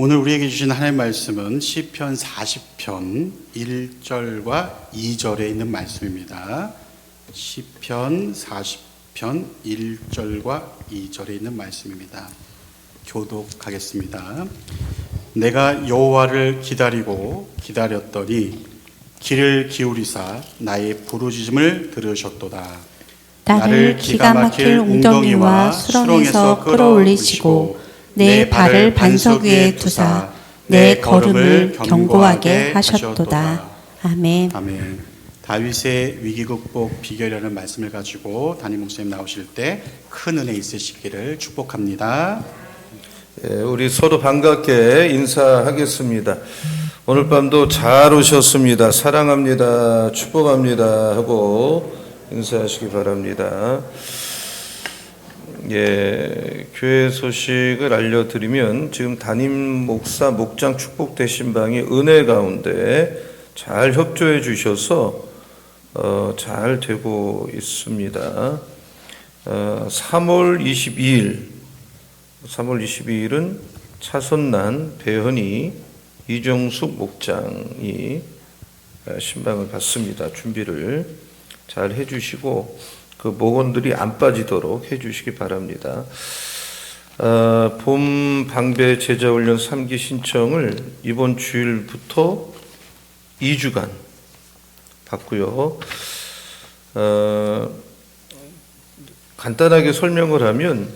오늘 우리에게 주신 하나님의 말씀은 시편 40편 1절과 2절에 있는 말씀입니다. 시편 40편 1절과 2절에 있는 말씀입니다. 교독하겠습니다. 내가 여호와를 기다렸더니 귀를 기울이사 나의 부르짖음을 들으셨도다. 나를 기가 막힐 웅덩이와 수렁에서 끌어올리시고 내 발을 반석 위에 두사 내 걸음을 견고하게 하셨도다. 아멘. 아멘. 다윗의 위기 극복 비결이라는 말씀을 가지고 담임 목사님 나오실 때 큰 은혜 있으시기를 축복합니다. 우리 서로 반갑게 인사하겠습니다. 오늘 밤도 잘 오셨습니다. 사랑합니다. 축복합니다. 하고 인사하시기 바랍니다. 교회 소식을 알려드리면 지금 담임 목사 목장 축복 대신방이 은혜 가운데 잘 협조해 주셔서 잘 되고 있습니다. 3월 22일은 차선난, 배현이, 이정숙 목장이 신방을 받습니다. 준비를 잘 해주시고 그 목원들이 안 빠지도록 해주시기 바랍니다. 봄 방배 제자훈련 3기 신청을 이번 주일부터 2주간 받고요. 간단하게 설명을 하면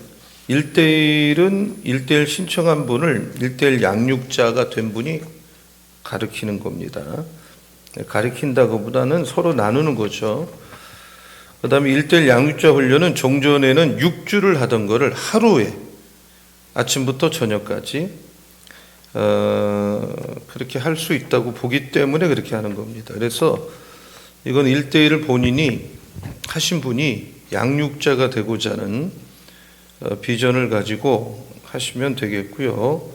1대1은 1대1 신청한 분을 1대1 양육자가 된 분이 가르치는 겁니다. 가르친다고보다는 서로 나누는 거죠. 그 다음에 1대1 양육자 훈련은 종전에는 6주를 하던 거를 하루에 아침부터 저녁까지 그렇게 할 수 있다고 보기 때문에 그렇게 하는 겁니다. 그래서 이건 1대1을 본인이 하신 분이 양육자가 되고자 하는 비전을 가지고 하시면 되겠고요.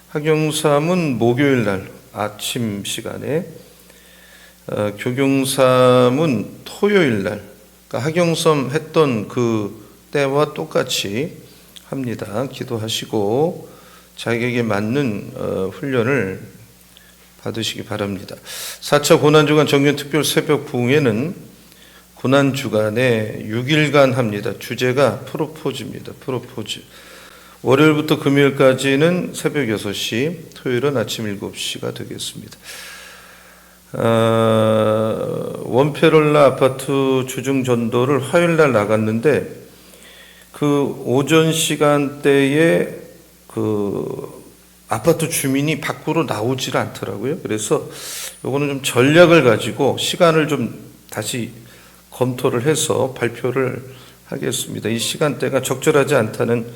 학용삼은 목요일 날 아침 시간에, 교경삼은 토요일 날, 그러니까 학용섬 했던 그 때와 똑같이 합니다. 기도하시고 자기에게 맞는 훈련을 받으시기 바랍니다. 4차 고난주간 정년특별 새벽 부흥회는 고난주간에 6일간 합니다. 주제가 프로포즈입니다. 프로포즈. 월요일부터 금요일까지는 새벽 6시, 토요일은 아침 7시가 되겠습니다. 원페롤라 아파트 주중 전도를 화요일 날 나갔는데 그 오전 시간대에 그 아파트 주민이 밖으로 나오질 않더라고요. 그래서 요거는 좀 전략을 가지고 시간을 좀 다시 검토를 해서 발표를 하겠습니다. 이 시간대가 적절하지 않다는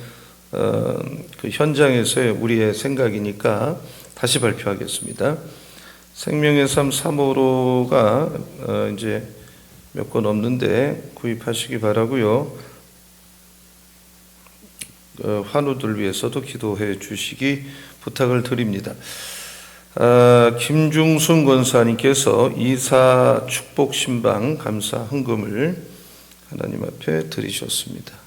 그 현장에서의 우리의 생각이니까 다시 발표하겠습니다. 생명의 삶 3호로가 이제 몇 건 없는데 구입하시기 바라고요. 환우들 위해서도 기도해 주시기 부탁을 드립니다. 김중순 권사님께서 이사 축복 신방 감사 헌금을 하나님 앞에 드리셨습니다.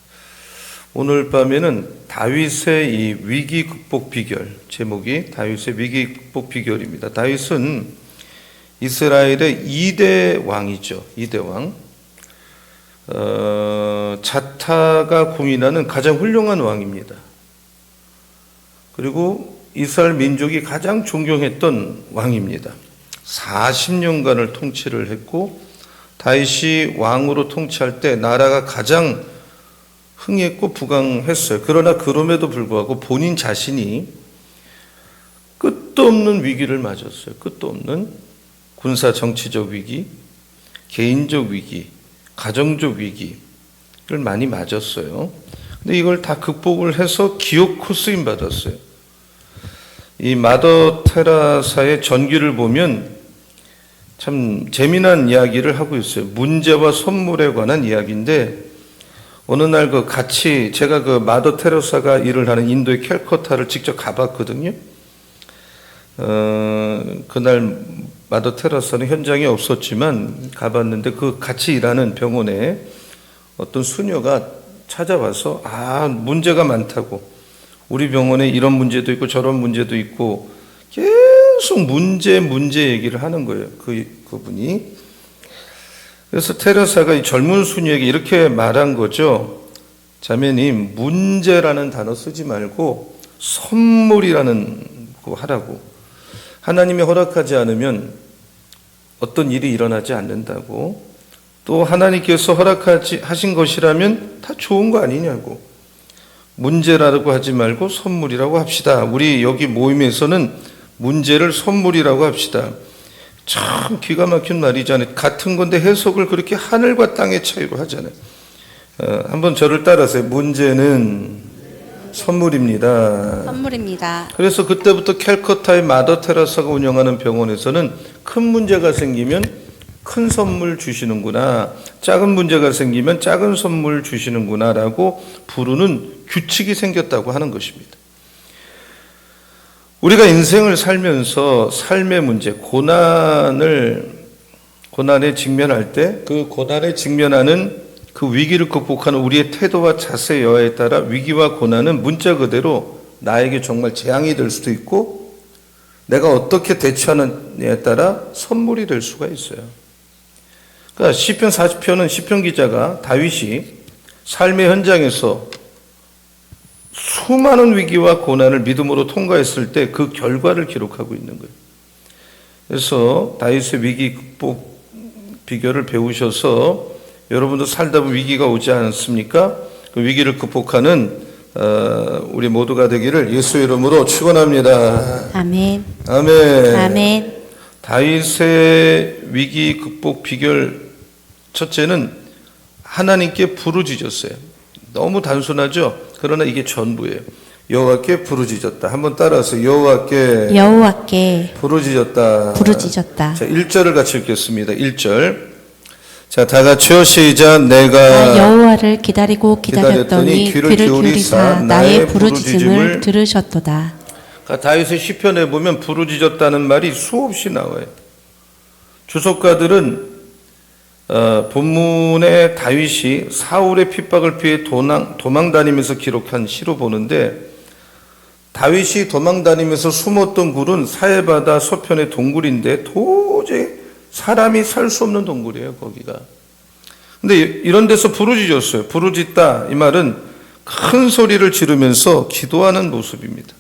오늘 밤에는 다윗의 이 위기 극복 비결, 제목이 다윗의 위기 극복 비결입니다. 다윗은 이스라엘의 2대 왕이죠. 2대 왕. 자타가 공인하는 가장 훌륭한 왕입니다. 그리고 이스라엘 민족이 가장 존경했던 왕입니다. 40년간을 통치를 했고 다윗이 왕으로 통치할 때 나라가 가장 흥했고 부강했어요. 그러나 그럼에도 불구하고 본인 자신이 끝도 없는 위기를 맞았어요. 끝도 없는 군사 정치적 위기, 개인적 위기, 가정적 위기를 많이 맞았어요. 근데 이걸 다 극복을 해서 기어코 쓰임 받았어요. 이 마더 테라사의 전기를 보면 참 재미난 이야기를 하고 있어요. 문제와 선물에 관한 이야기인데 어느 날 제가 그 마더 테레사가 일을 하는 인도의 캘커타를 직접 가봤거든요. 그날 마더 테레사는 현장에 없었지만 가봤는데 그 같이 일하는 병원에 어떤 수녀가 찾아와서 문제가 많다고 우리 병원에 이런 문제도 있고 저런 문제도 있고 계속 문제 얘기를 하는 거예요. 그분이. 그래서 테레사가 이 젊은 수녀에게 이렇게 말한 거죠. 자매님, 문제라는 단어 쓰지 말고 선물이라는 거 하라고. 하나님이 허락하지 않으면 어떤 일이 일어나지 않는다고. 또 하나님께서 허락하신 것이라면 다 좋은 거 아니냐고. 문제라고 하지 말고 선물이라고 합시다. 우리 여기 모임에서는 문제를 선물이라고 합시다. 참 기가 막힌 말이잖아요. 같은 건데 해석을 그렇게 하늘과 땅의 차이로 하잖아요. 한번 저를 따라하세요. 문제는 선물입니다. 선물입니다. 그래서 그때부터 캘커타의 마더 테레사가 운영하는 병원에서는 큰 문제가 생기면 큰 선물 주시는구나, 작은 문제가 생기면 작은 선물 주시는구나라고 부르는 규칙이 생겼다고 하는 것입니다. 우리가 인생을 살면서 삶의 문제, 고난에 직면할 때 그 고난에 직면하는 그 위기를 극복하는 우리의 태도와 자세 여하에 따라 위기와 고난은 문자 그대로 나에게 정말 재앙이 될 수도 있고 내가 어떻게 대처하느냐에 따라 선물이 될 수가 있어요. 그러니까 시편 40편은 시편 기자가 다윗이 삶의 현장에서 수많은 위기와 고난을 믿음으로 통과했을 때 그 결과를 기록하고 있는 거예요. 그래서 다윗의 위기 극복 비결을 배우셔서 여러분도 살다 보면 위기가 오지 않습니까? 그 위기를 극복하는 우리 모두가 되기를 예수 이름으로 축원합니다. 아멘. 아멘. 아멘. 다윗의 위기 극복 비결 첫째는 하나님께 부르짖었어요. 너무 단순하죠? 그러나 이게 전부예요. 여호와께 부르짖었다. 한번 따라서 여호와께 부르짖었다. 부르짖었다. 자, 1절을 같이 읽겠습니다. 1절. 자, 다 같이요. 시작. 내가 여호와를 기다렸더니 귀를 기울이사 나의 부르짖음을 들으셨도다. 그러니까 다윗의 시편에 보면 부르짖었다는 말이 수없이 나와요. 주석가들은 본문에 다윗이 사울의 핍박을 피해 도망 다니면서 기록한 시로 보는데 다윗이 도망 다니면서 숨었던 굴은 사해바다 서편의 동굴인데 도저히 사람이 살 수 없는 동굴이에요, 거기가. 근데 이런 데서 부르짖었어요. 부르짖다, 이 말은 큰 소리를 지르면서 기도하는 모습입니다.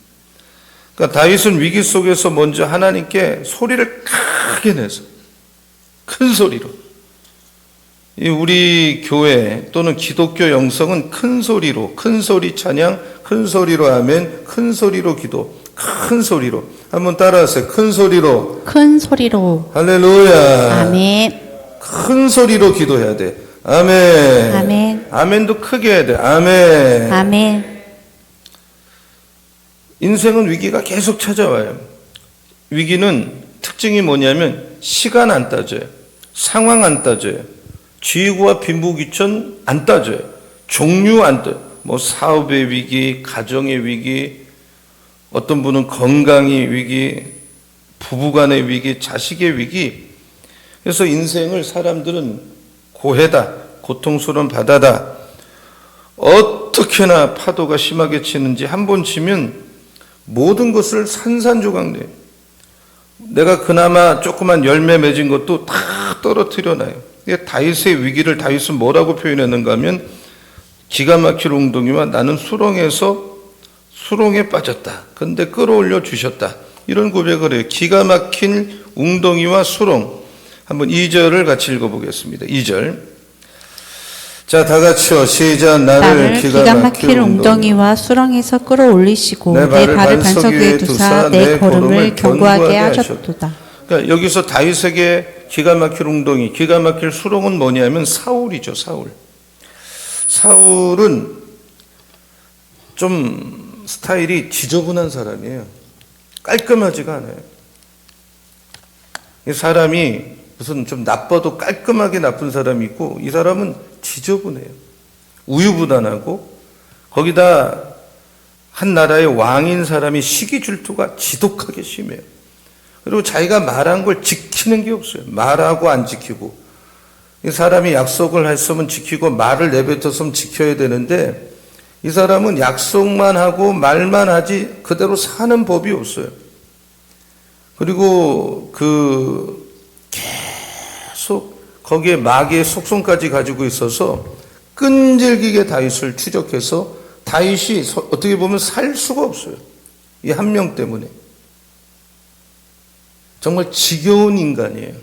그러니까 다윗은 위기 속에서 먼저 하나님께 소리를 크게 내서 큰 소리로, 우리 교회 또는 기독교 영성은 큰 소리로, 큰 소리 찬양, 큰 소리로 아멘, 큰 소리로 기도, 큰 소리로. 한번 따라하세요. 큰 소리로. 큰 소리로. 할렐루야. 아멘. 큰 소리로 기도해야 돼. 아멘. 아멘. 아멘도 크게 해야 돼. 아멘. 아멘. 인생은 위기가 계속 찾아와요. 위기는 특징이 뭐냐면 시간 안 따져요. 상황 안 따져요. 지구와 빈부귀천 안 따져요. 종류 안 따져요. 뭐 사업의 위기, 가정의 위기, 어떤 분은 건강의 위기, 부부간의 위기, 자식의 위기. 그래서 인생을 사람들은 고해다, 고통스러운 바다다, 어떻게나 파도가 심하게 치는지 한 번 치면 모든 것을 산산조각내요. 내가 그나마 조그만 열매 맺은 것도 다 떨어뜨려 놔요. 다윗의 위기를 다윗은 뭐라고 표현했는가 하면 기가 막힐 웅덩이와 나는 수렁에 빠졌다. 근데 끌어올려 주셨다. 이런 고백을 해요. 기가 막힌 웅덩이와 수렁. 한번 2절을 같이 읽어보겠습니다. 2절. 자, 다 같이요. 시작. 나를 기가 막힐 웅덩이와 수렁에서 끌어올리시고 내 발을 반석 위에 두사 내 걸음을 견고하게 하셨도다. 그러니까 여기서 다윗에게 기가 막힐 웅덩이, 기가 막힐 수렁은 뭐냐면 사울이죠. 사울은 좀 스타일이 지저분한 사람이에요. 깔끔하지가 않아요. 이 사람이 무슨 좀 나빠도 깔끔하게 나쁜 사람이 있고 이 사람은 지저분해요. 우유부단하고 거기다 한 나라의 왕인 사람이 시기 질투가 지독하게 심해요. 그리고 자기가 말한 걸 지키는 게 없어요. 말하고 안 지키고. 이 사람이 약속을 했으면 지키고 말을 내뱉었으면 지켜야 되는데 이 사람은 약속만 하고 말만 하지 그대로 사는 법이 없어요. 그리고 계속 거기에 마귀의 속성까지 가지고 있어서 끈질기게 다윗을 추적해서 다윗이 어떻게 보면 살 수가 없어요. 이 한 명 때문에. 정말 지겨운 인간이에요.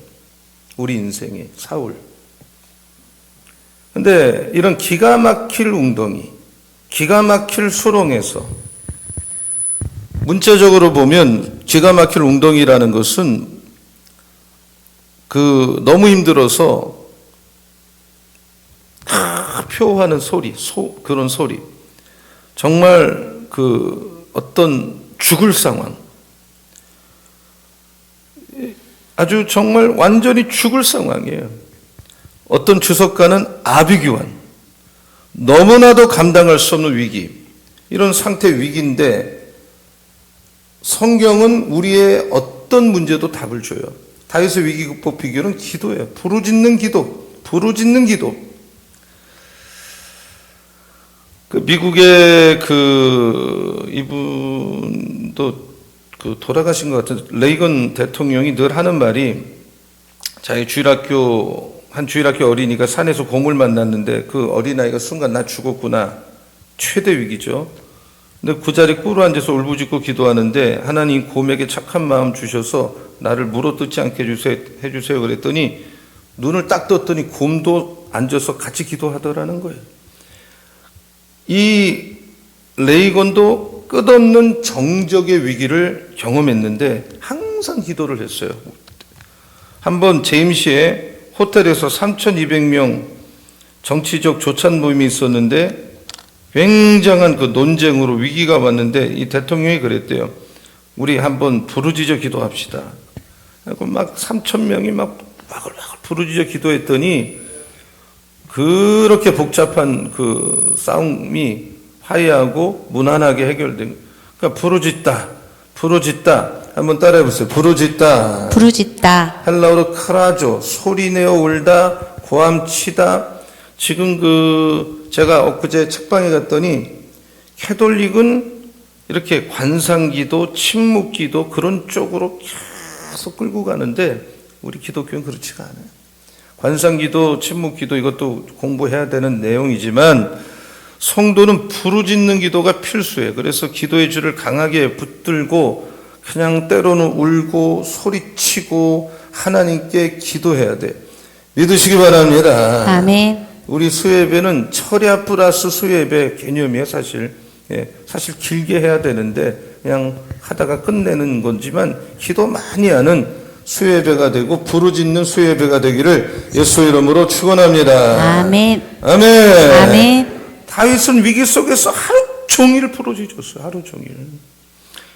우리 인생에 사울. 근데 이런 기가 막힐 웅덩이, 기가 막힐 수렁에서 문자적으로 보면 기가 막힐 웅덩이라는 것은 너무 힘들어서 표하는 소리, 그런 소리. 정말 어떤 죽을 상황. 아주 정말 완전히 죽을 상황이에요. 어떤 주석가는 아비규환. 너무나도 감당할 수 없는 위기. 이런 상태 위기인데 성경은 우리의 어떤 문제도 답을 줘요. 다윗의 위기 극복 비결은 기도예요. 부르짖는 기도. 부르짖는 기도. 미국의 이분도 돌아가신 것 같은 레이건 대통령이 늘 하는 말이 자기 한 주일학교 어린이가 산에서 곰을 만났는데 그 어린아이가 순간 나 죽었구나. 최대 위기죠. 근데 그 자리에 꿇어 앉아서 울부짖고 기도하는데 하나님 곰에게 착한 마음 주셔서 나를 물어뜯지 않게 해주세요. 그랬더니 눈을 딱 떴더니 곰도 앉아서 같이 기도하더라는 거예요. 이 레이건도 끝없는 정적의 위기를 경험했는데 항상 기도를 했어요. 한번 제임시의 호텔에서 3,200명 정치적 조찬 모임이 있었는데 굉장한 논쟁으로 위기가 왔는데 이 대통령이 그랬대요. 우리 한번 부르짖어 기도합시다. 그리고 막 3,000명이 막 부르짖어 기도했더니 그렇게 복잡한 싸움이 화해하고 무난하게 해결된. 그러니까 부르짖다. 한번 따라해보세요. 부르짖다. 헬라어로 크라조, 소리내어 울다, 고함치다. 지금 제가 엊그제 책방에 갔더니 캐톨릭은 이렇게 관상기도, 침묵기도 그런 쪽으로 계속 끌고 가는데 우리 기독교는 그렇지가 않아요. 관상기도, 침묵기도 이것도 공부해야 되는 내용이지만 성도는 부르짖는 기도가 필수예요. 그래서 기도의 줄을 강하게 붙들고 그냥 때로는 울고 소리치고 하나님께 기도해야 돼. 믿으시기 바랍니다. 아멘. 우리 수예배는 철야 플러스 수예배 개념이에요. 사실 길게 해야 되는데 그냥 하다가 끝내는 거지만 기도 많이 하는 수예배가 되고 부르짖는 수예배가 되기를 예수 이름으로 축원합니다. 아멘. 아멘. 아멘. 다윗은 위기 속에서 하루 종일 부르짖었어요. 하루 종일.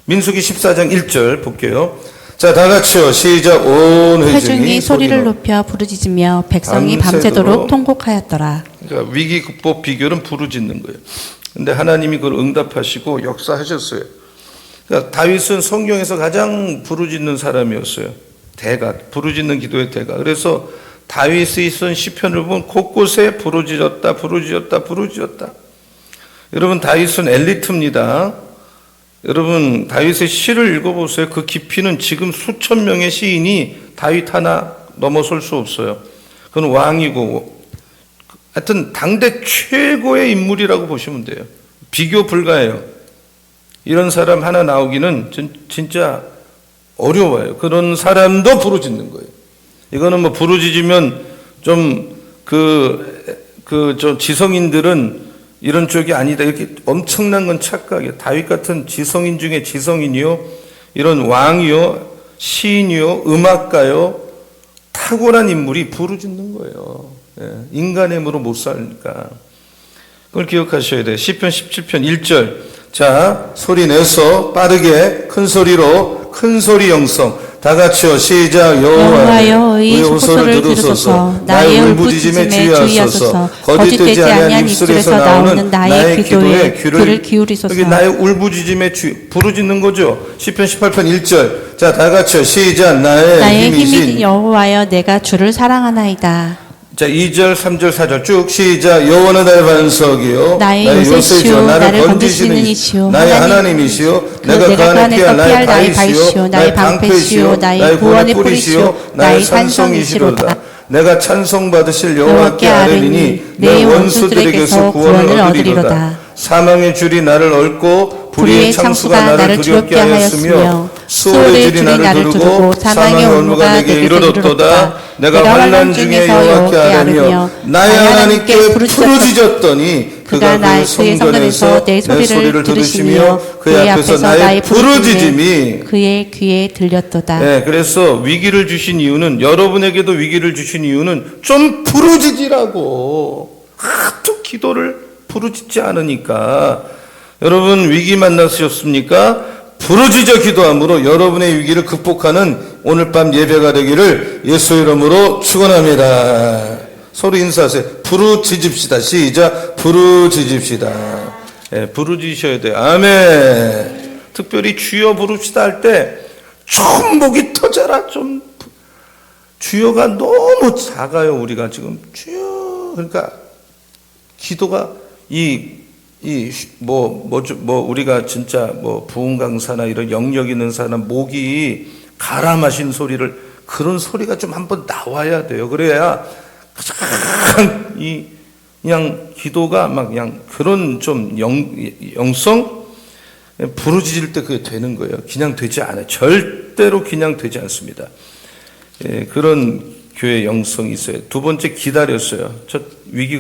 민수기 14장 1절 볼게요. 자, 다 같이요. 시작. 온 회중이 소리를 높여 부르짖으며 백성이 밤새도록 통곡하였더라. 그러니까 위기 극복 비결은 부르짖는 거예요. 근데 하나님이 그걸 응답하시고 역사하셨어요. 그러니까 다윗은 성경에서 가장 부르짖는 사람이었어요. 대가, 부르짖는 기도의 대가. 그래서 다윗이 쓴 시편을 보면 곳곳에 부르짖었다. 여러분, 다윗은 엘리트입니다. 여러분, 다윗의 시를 읽어보세요. 그 깊이는 지금 수천 명의 시인이 다윗 하나 넘어설 수 없어요. 그건 왕이고, 하여튼 당대 최고의 인물이라고 보시면 돼요. 비교 불가해요. 이런 사람 하나 나오기는 진짜 어려워요. 그런 사람도 부르짖는 거예요. 이거는 부르짖으면 저 지성인들은 이런 쪽이 아니다. 이렇게 엄청난 건 착각이에요. 다윗 같은 지성인 중에 지성인이요, 이런 왕이요, 시인이요, 음악가요, 탁월한 인물이 부르짖는 거예요. 인간의 힘으로 못 사니까. 그걸 기억하셔야 돼요. 시편 17편 1절. 자, 소리 내서 빠르게 큰 소리로 큰 소리 영성. 다 같이요. 시작. 여호와여 의 호소를 들으소서. 나의 울부짖음에 주의하소서. 거짓되지 아니한 입술에서 나오는 나의 기도에 귀를 기울이소서. 여기 나의 울부짖음에 부르짖는 거죠. 시편 18편 1절. 자, 다 같이요. 시작. 나의 힘이신 여호와여 내가 주를 사랑하나이다. 자, 2절, 3절, 4절 쭉 시작. 여호와는 나의 반석이요 나의 요새시요 나를 건지시는 이시요 나의 하나님이시요 내가 그 안에 피할 나의 바위시요 나의 방패시요 나의 구원의 뿌리시요 나의 산성이시로다. 내가 찬송받으실 여호와께 아뢰리니 내 원수들에게서 구원을 얻으리로다. 사망의 줄이 나를 얽고 불의의 창수가 나를 두렵게 하였으며 수월의 줄이 나를 두르고 사망의 올무가 내게 이르렀도다. 내가 환난 중에 여호와께 아뢰며 나의 하나님께 부르짖었더니 그가 그의 성전에서 내 소리를 들으시며 그의 앞에서 나의 부르짖음이 그의 귀에 들렸도다. 네, 그래서 위기를 주신 이유는, 여러분에게도 위기를 주신 이유는 좀 부르짖으라고. 하도 기도를 부르짖지 않으니까. 여러분 위기 만나셨습니까? 부르짖어 기도함으로 여러분의 위기를 극복하는 오늘 밤 예배가 되기를 예수 이름으로 축원합니다. 서로 인사하세요. 부르짖읍시다. 시작. 부르짖읍시다. 네, 부르짖으셔야 돼요. 아멘. 특별히 주여 부릅시다 할 때 좀 목이 터져라. 좀 주여가 너무 작아요. 우리가 지금 주여, 그러니까 기도가 우리가 진짜 부흥 강사나 이런 영역 있는 사람 목이 가라 마신 소리를, 그런 소리가 좀 한번 나와야 돼요. 그래야 그냥 기도가 막 그냥 그런 좀 영성 부르짖을 때 그게 되는 거예요. 그냥 되지 않아요. 절대로 그냥 되지 않습니다. 예, 그런 교회 영성이 있어요. 두 번째, 기다렸어요. 첫 위기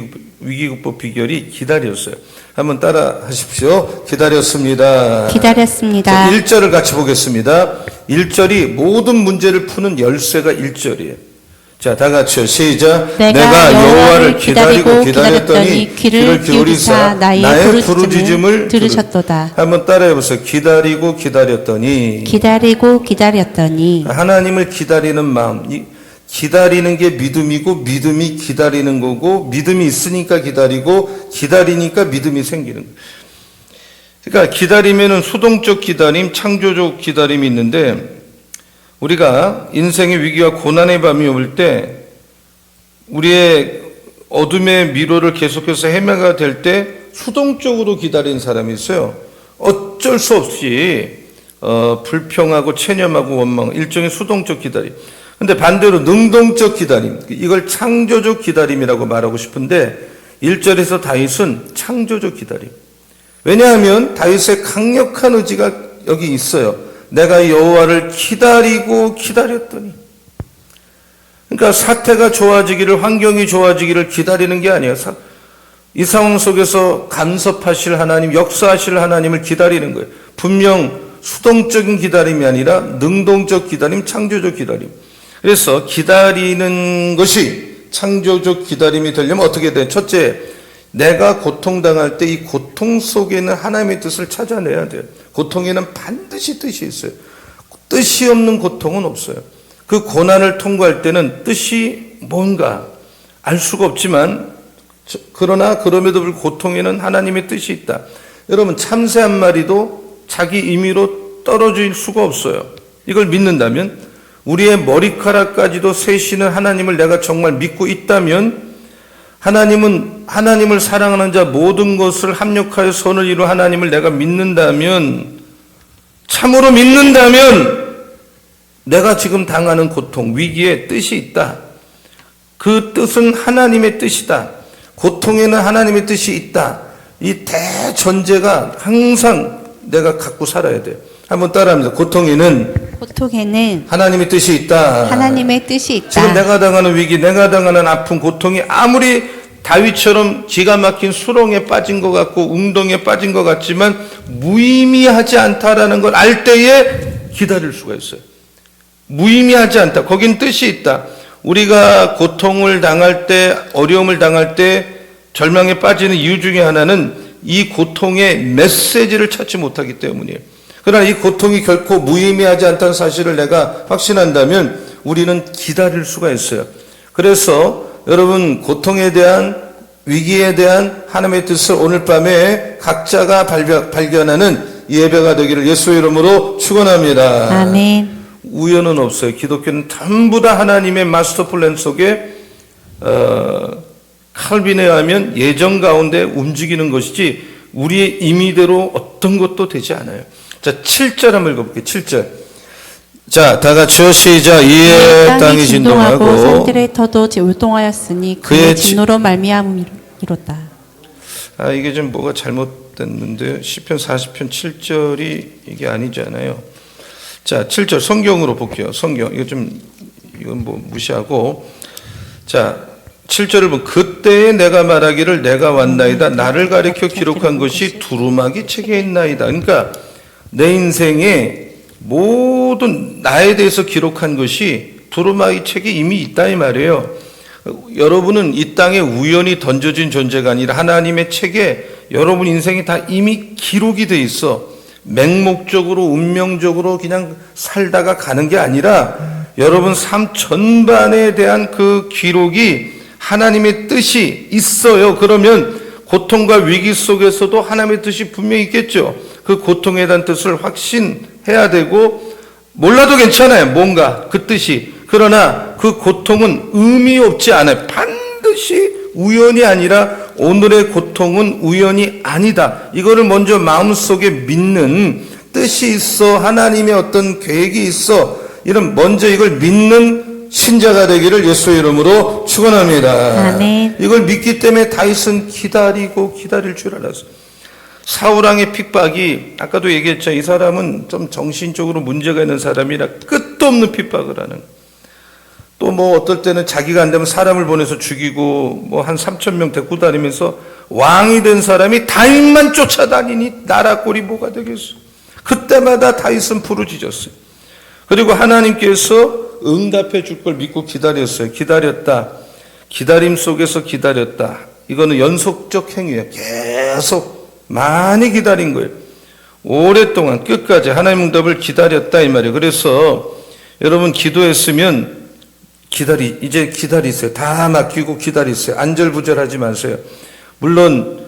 극복 비결이 기다렸어요. 한번 따라 하십시오. 기다렸습니다. 기다렸습니다. 1절을 같이 보겠습니다. 1절이 모든 문제를 푸는 열쇠가 1절이에요. 자, 다 같이요. 시작. 내가 여호와를 기다리고 기다렸더니 귀를 기울이사 나의 부르짖음을 들으셨도다. 한번 따라해 보세요. 기다리고 기다렸더니. 기다리고 기다렸더니. 하나님을 기다리는 마음. 기다리는 게 믿음이고, 믿음이 기다리는 거고, 믿음이 있으니까 기다리고, 기다리니까 믿음이 생기는 거예요. 그러니까 기다리면은 수동적 기다림, 창조적 기다림이 있는데, 우리가 인생의 위기와 고난의 밤이 올 때 우리의 어둠의 미로를 계속해서 헤매가 될 때 수동적으로 기다리는 사람이 있어요. 어쩔 수 없이 불평하고 체념하고 원망, 일종의 수동적 기다림. 근데 반대로 능동적 기다림, 이걸 창조적 기다림이라고 말하고 싶은데 1절에서 다윗은 창조적 기다림. 왜냐하면 다윗의 강력한 의지가 여기 있어요. 내가 여호와를 기다리고 기다렸더니. 그러니까 사태가 좋아지기를, 환경이 좋아지기를 기다리는 게 아니에요. 이 상황 속에서 간섭하실 하나님, 역사하실 하나님을 기다리는 거예요. 분명 수동적인 기다림이 아니라 능동적 기다림, 창조적 기다림. 그래서 기다리는 것이 창조적 기다림이 되려면 어떻게 돼? 첫째, 내가 고통당할 때 이 고통 속에는 하나님의 뜻을 찾아내야 돼요. 고통에는 반드시 뜻이 있어요. 뜻이 없는 고통은 없어요. 그 고난을 통과할 때는 뜻이 뭔가 알 수가 없지만, 그러나 그럼에도 불구하고 고통에는 하나님의 뜻이 있다. 여러분, 참새 한 마리도 자기 임의로 떨어질 수가 없어요. 이걸 믿는다면, 우리의 머리카락까지도 세시는 하나님을 내가 정말 믿고 있다면, 하나님을 사랑하는 자 모든 것을 합력하여 선을 이루 하나님을 내가 믿는다면, 참으로 믿는다면 내가 지금 당하는 고통, 위기에 뜻이 있다. 그 뜻은 하나님의 뜻이다. 고통에는 하나님의 뜻이 있다. 이 대전제가 항상 내가 갖고 살아야 돼요. 한번 따라합니다. 고통에는 하나님의 뜻이 있다. 하나님의 뜻이 있다. 지금 내가 당하는 위기, 내가 당하는 아픔, 고통이 아무리 다윗처럼 기가 막힌 수렁에 빠진 것 같고 웅덩이에 빠진 것 같지만 무의미하지 않다라는 걸 알 때에 기다릴 수가 있어요. 무의미하지 않다. 거긴 뜻이 있다. 우리가 고통을 당할 때, 어려움을 당할 때 절망에 빠지는 이유 중에 하나는 이 고통의 메시지를 찾지 못하기 때문이에요. 그러나 이 고통이 결코 무의미하지 않다는 사실을 내가 확신한다면 우리는 기다릴 수가 있어요. 그래서 여러분, 고통에 대한, 위기에 대한 하나님의 뜻을 오늘 밤에 각자가 발견하는 예배가 되기를 예수의 이름으로 축원합니다. 아멘. 우연은 없어요. 기독교는 전부 다 하나님의 마스터 플랜 속에 칼빈에 의하면 예정 가운데 움직이는 것이지 우리의 임의대로 어떤 것도 되지 않아요. 자, 7절 한번 읽어볼게요. 7절. 자, 다 같이요. 시작. 이에 땅이 진동하고 산들의 터도 울동하였으니 그의 진노로 말미암이로다. 아, 이게 좀 뭐가 잘못됐는데 시편 40편 7절이 이게 아니잖아요. 자, 7절 성경으로 볼게요. 성경. 이건 뭐 무시하고. 자, 7절을 보면 그때에 내가 말하기를 내가 왔나이다. 나를 가리켜 기록한 것이 두루마기 책에 있나이다. 그러니까 내 인생에 모든 나에 대해서 기록한 것이 두루마기 책에 이미 있다 이 말이에요. 여러분은 이 땅에 우연히 던져진 존재가 아니라 하나님의 책에 여러분 인생이 다 이미 기록이 돼 있어. 맹목적으로 운명적으로 그냥 살다가 가는 게 아니라 여러분 삶 전반에 대한 그 기록이 하나님의 뜻이 있어요. 그러면 고통과 위기 속에서도 하나님의 뜻이 분명히 있겠죠. 그 고통에 대한 뜻을 확신해야 되고 몰라도 괜찮아요. 뭔가 그 뜻이. 그러나 그 고통은 의미 없지 않아요. 반드시 우연이 아니라 오늘의 고통은 우연이 아니다. 이거를 먼저 마음속에 믿는 뜻이 있어. 하나님의 어떤 계획이 있어. 이런 먼저 이걸 믿는 신자가 되기를 예수의 이름으로 축원합니다. 아멘. 이걸 믿기 때문에 다윗은 기다리고 기다릴 줄 알았어요. 사울왕의 핍박이 아까도 얘기했죠. 이 사람은 좀 정신적으로 문제가 있는 사람이라 끝도 없는 핍박을 하는. 또 뭐 어떨 때는 자기가 안 되면 사람을 보내서 죽이고 뭐 한 3,000명 데리고 다니면서 왕이 된 사람이 다윗만 쫓아다니니 나라 꼴이 뭐가 되겠어. 그때마다 다윗은 부르짖었어요. 그리고 하나님께서 응답해 줄 걸 믿고 기다렸어요. 기다렸다. 기다림 속에서 기다렸다. 이거는 연속적 행위예요. 계속 많이 기다린 거예요. 오랫동안 끝까지 하나님 응답을 기다렸다 이 말이에요. 그래서 여러분 기도했으면 이제 기다리세요. 다 맡기고 기다리세요. 안절부절하지 마세요. 물론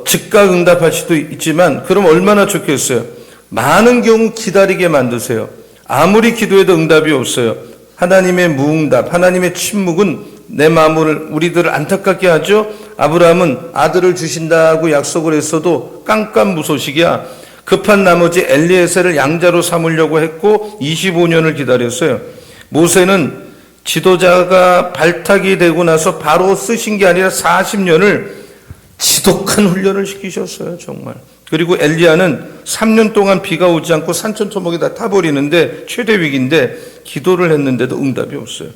즉각 응답할 수도 있지만 그럼 얼마나 좋겠어요. 많은 경우 기다리게 만드세요. 아무리 기도해도 응답이 없어요. 하나님의 무응답, 하나님의 침묵은 내 마음을 우리들을 안타깝게 하죠. 아브라함은 아들을 주신다고 약속을 했어도 깜깜무소식이야. 급한 나머지 엘리에셀을 양자로 삼으려고 했고 25년을 기다렸어요. 모세는 지도자가 발탁이 되고 나서 바로 쓰신 게 아니라 40년을 지독한 훈련을 시키셨어요. 정말. 그리고 엘리야는 3년 동안 비가 오지 않고 산천초목에 다 타버리는데 최대 위기인데 기도를 했는데도 응답이 없어요.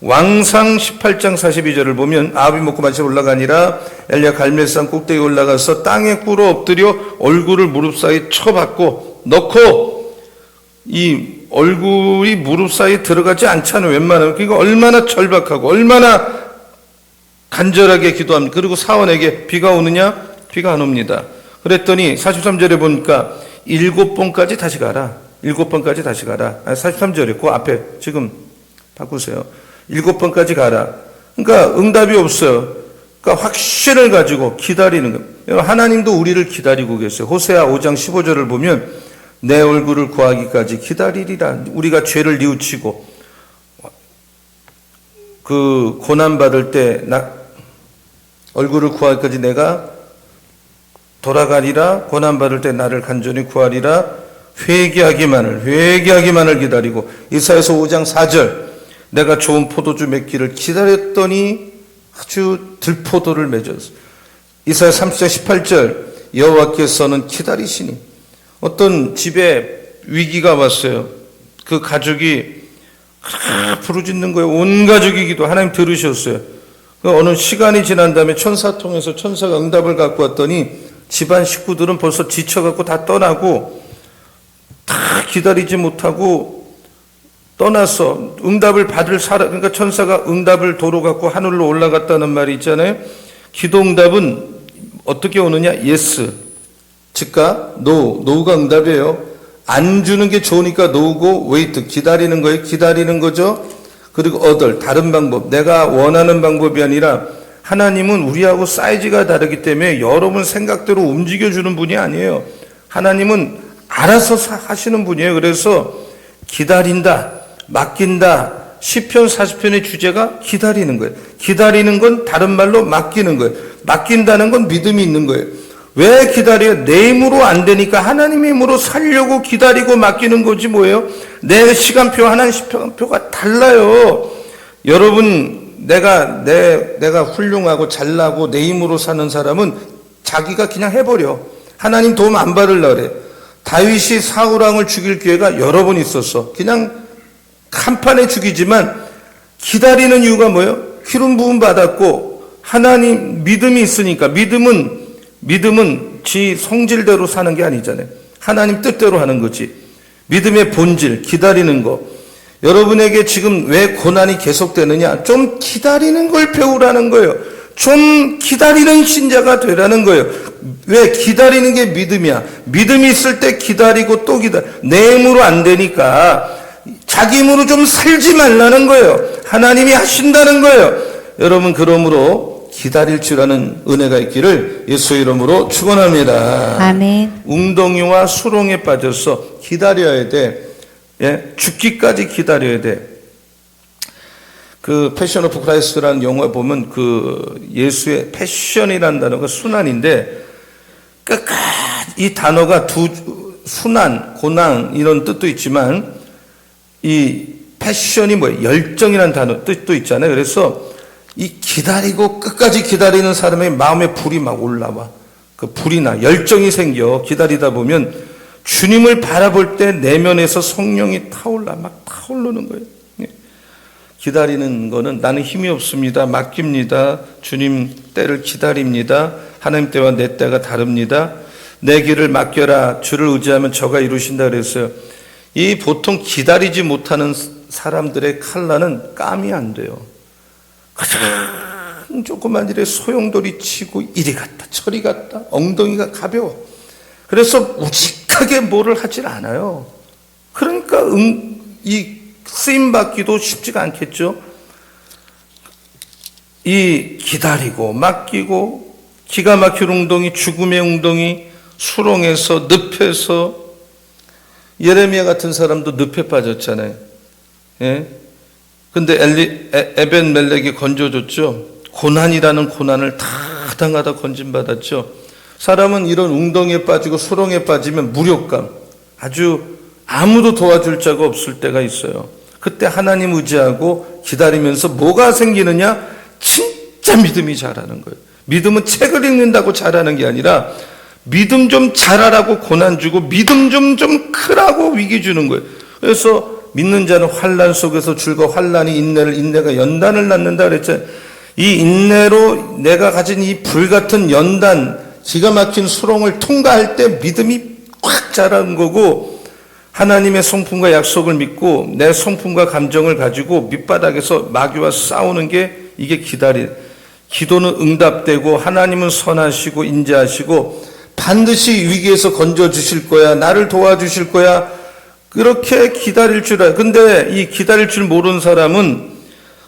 왕상 18장 42절을 보면 아합이 먹고 마시러 올라가니라 엘리야 갈멜산 꼭대기에 올라가서 땅에 꿇어 엎드려 얼굴을 무릎 사이에 쳐박고 넣고 이 얼굴이 무릎 사이에 들어가지 않잖아요. 웬만하면. 그러니까 얼마나 절박하고 얼마나 간절하게 기도합니다. 그리고 사원에게 비가 오느냐? 비가 안 옵니다. 그랬더니 43절에 보니까 7번까지 다시 가라. 7번까지 다시 가라. 43절에 그 앞에 지금 바꾸세요. 7번까지 가라. 그러니까 응답이 없어요. 그러니까 확신을 가지고 기다리는 거예요. 하나님도 우리를 기다리고 계세요. 호세아 5장 15절을 보면 내 얼굴을 구하기까지 기다리리라. 우리가 죄를 뉘우치고 그 고난받을 때 얼굴을 구하기까지 내가 돌아가리라. 고난받을 때 나를 간절히 구하리라. 회개하기만을 기다리고 이사야서 5장 4절 내가 좋은 포도주 맺기를 기다렸더니 아주 들포도를 맺었어. 이사야 30장 18절 여호와께서는 기다리시니. 어떤 집에 위기가 왔어요. 그 가족이 부르짖는 거예요. 온 가족이 기도. 하나님 들으셨어요. 어느 시간이 지난 다음에 천사 통해서 천사가 응답을 갖고 왔더니 집안 식구들은 벌써 지쳐갖고 다 떠나고 다 기다리지 못하고 떠났어. 응답을 받을 사람, 그러니까 천사가 응답을 도로 갖고 하늘로 올라갔다는 말이 있잖아요. 기도 응답은 어떻게 오느냐? 예스. 즉각 노가 응답이에요. 안 주는 게 좋으니까 노고 웨이트 기다리는 거예요. 기다리는 거죠. 그리고 다른 방법. 내가 원하는 방법이 아니라 하나님은 우리하고 사이즈가 다르기 때문에 여러분 생각대로 움직여주는 분이 아니에요. 하나님은 알아서 하시는 분이에요. 그래서 기다린다, 맡긴다, 시편 40편의 주제가 기다리는 거예요. 기다리는 건 다른 말로 맡기는 거예요. 맡긴다는 건 믿음이 있는 거예요. 왜 기다려요? 내 힘으로 안 되니까 하나님의 힘으로 살려고 기다리고 맡기는 거지 뭐예요? 내 시간표, 하나님 시간표가 달라요. 여러분, 내가 훌륭하고 잘나고 내 힘으로 사는 사람은 자기가 그냥 해버려. 하나님 도움 안 받으려고 그래. 다윗이 사울왕을 죽일 기회가 여러 번 있었어. 그냥 한 판에 죽이지만 기다리는 이유가 뭐예요? 기름 부음 받았고 하나님 믿음이 있으니까. 믿음은 지 성질대로 사는 게 아니잖아요. 하나님 뜻대로 하는 거지. 믿음의 본질, 기다리는 거. 여러분에게 지금 왜 고난이 계속되느냐? 좀 기다리는 걸 배우라는 거예요. 좀 기다리는 신자가 되라는 거예요. 왜? 기다리는 게 믿음이야. 믿음이 있을 때 기다리고 또 기다려. 내 힘으로 안 되니까 자기 힘으로 좀 살지 말라는 거예요. 하나님이 하신다는 거예요. 여러분, 그러므로 기다릴 줄 아는 은혜가 있기를 예수의 이름으로 축원합니다. 아멘. 웅덩이와 수렁에 빠져서 기다려야 돼. 예? 죽기까지 기다려야 돼. 그 패션 오브 크라이스트라는 영화에 보면 그 예수의 패션이라는 단어가 순환인데 끝까지 이 단어가 순환, 고난 이런 뜻도 있지만 이 패션이 뭐예요? 열정이라는 단어 뜻도 있잖아요. 그래서 이 기다리고 끝까지 기다리는 사람의 마음에 불이 막 올라와. 그 불이 나. 열정이 생겨. 기다리다 보면 주님을 바라볼 때 내면에서 성령이 막 타오르는 거예요. 기다리는 거는 나는 힘이 없습니다. 맡깁니다. 주님 때를 기다립니다. 하나님 때와 내 때가 다릅니다. 내 길을 맡겨라. 주를 의지하면 저가 이루신다 그랬어요. 이 보통 기다리지 못하는 사람들의 칼날은 감이 안 돼요. 가장 조그만 일에 소용돌이 치고 이리 갔다 저리 갔다 엉덩이가 가벼워. 그래서 우직하게 뭐를 하질 않아요. 그러니까 이 쓰임받기도 쉽지가 않겠죠. 이 기다리고 맡기고 기가 막힌 웅덩이, 죽음의 웅덩이, 수렁에서 늪에서 예레미야 같은 사람도 늪에 빠졌잖아요. 예? 근데 에벤멜렉이 건져줬죠. 고난이라는 고난을 다 당하다 건진받았죠. 사람은 이런 웅덩이에 빠지고 수렁에 빠지면 무력감, 아주 아무도 도와줄 자가 없을 때가 있어요. 그때 하나님 의지하고 기다리면서 뭐가 생기느냐? 진짜 믿음이 자라는 거예요. 믿음은 책을 읽는다고 자라는 게 아니라 믿음 좀 자라라고 고난 주고 믿음 좀 크라고 위기 주는 거예요. 그래서 믿는 자는 환난 속에서 줄과 환난이 인내가 연단을 낳는다 그랬잖아요. 이 인내로 내가 가진 이 불같은 연단, 기가 막힌 수렁을 통과할 때 믿음이 확 자라는 거고 하나님의 성품과 약속을 믿고 내 성품과 감정을 가지고 밑바닥에서 마귀와 싸우는 게 이게 기도는 응답되고 하나님은 선하시고 인자하시고 반드시 위기에서 건져주실 거야. 나를 도와주실 거야. 그렇게 기다릴 줄 알아요. 근데 이 기다릴 줄 모르는 사람은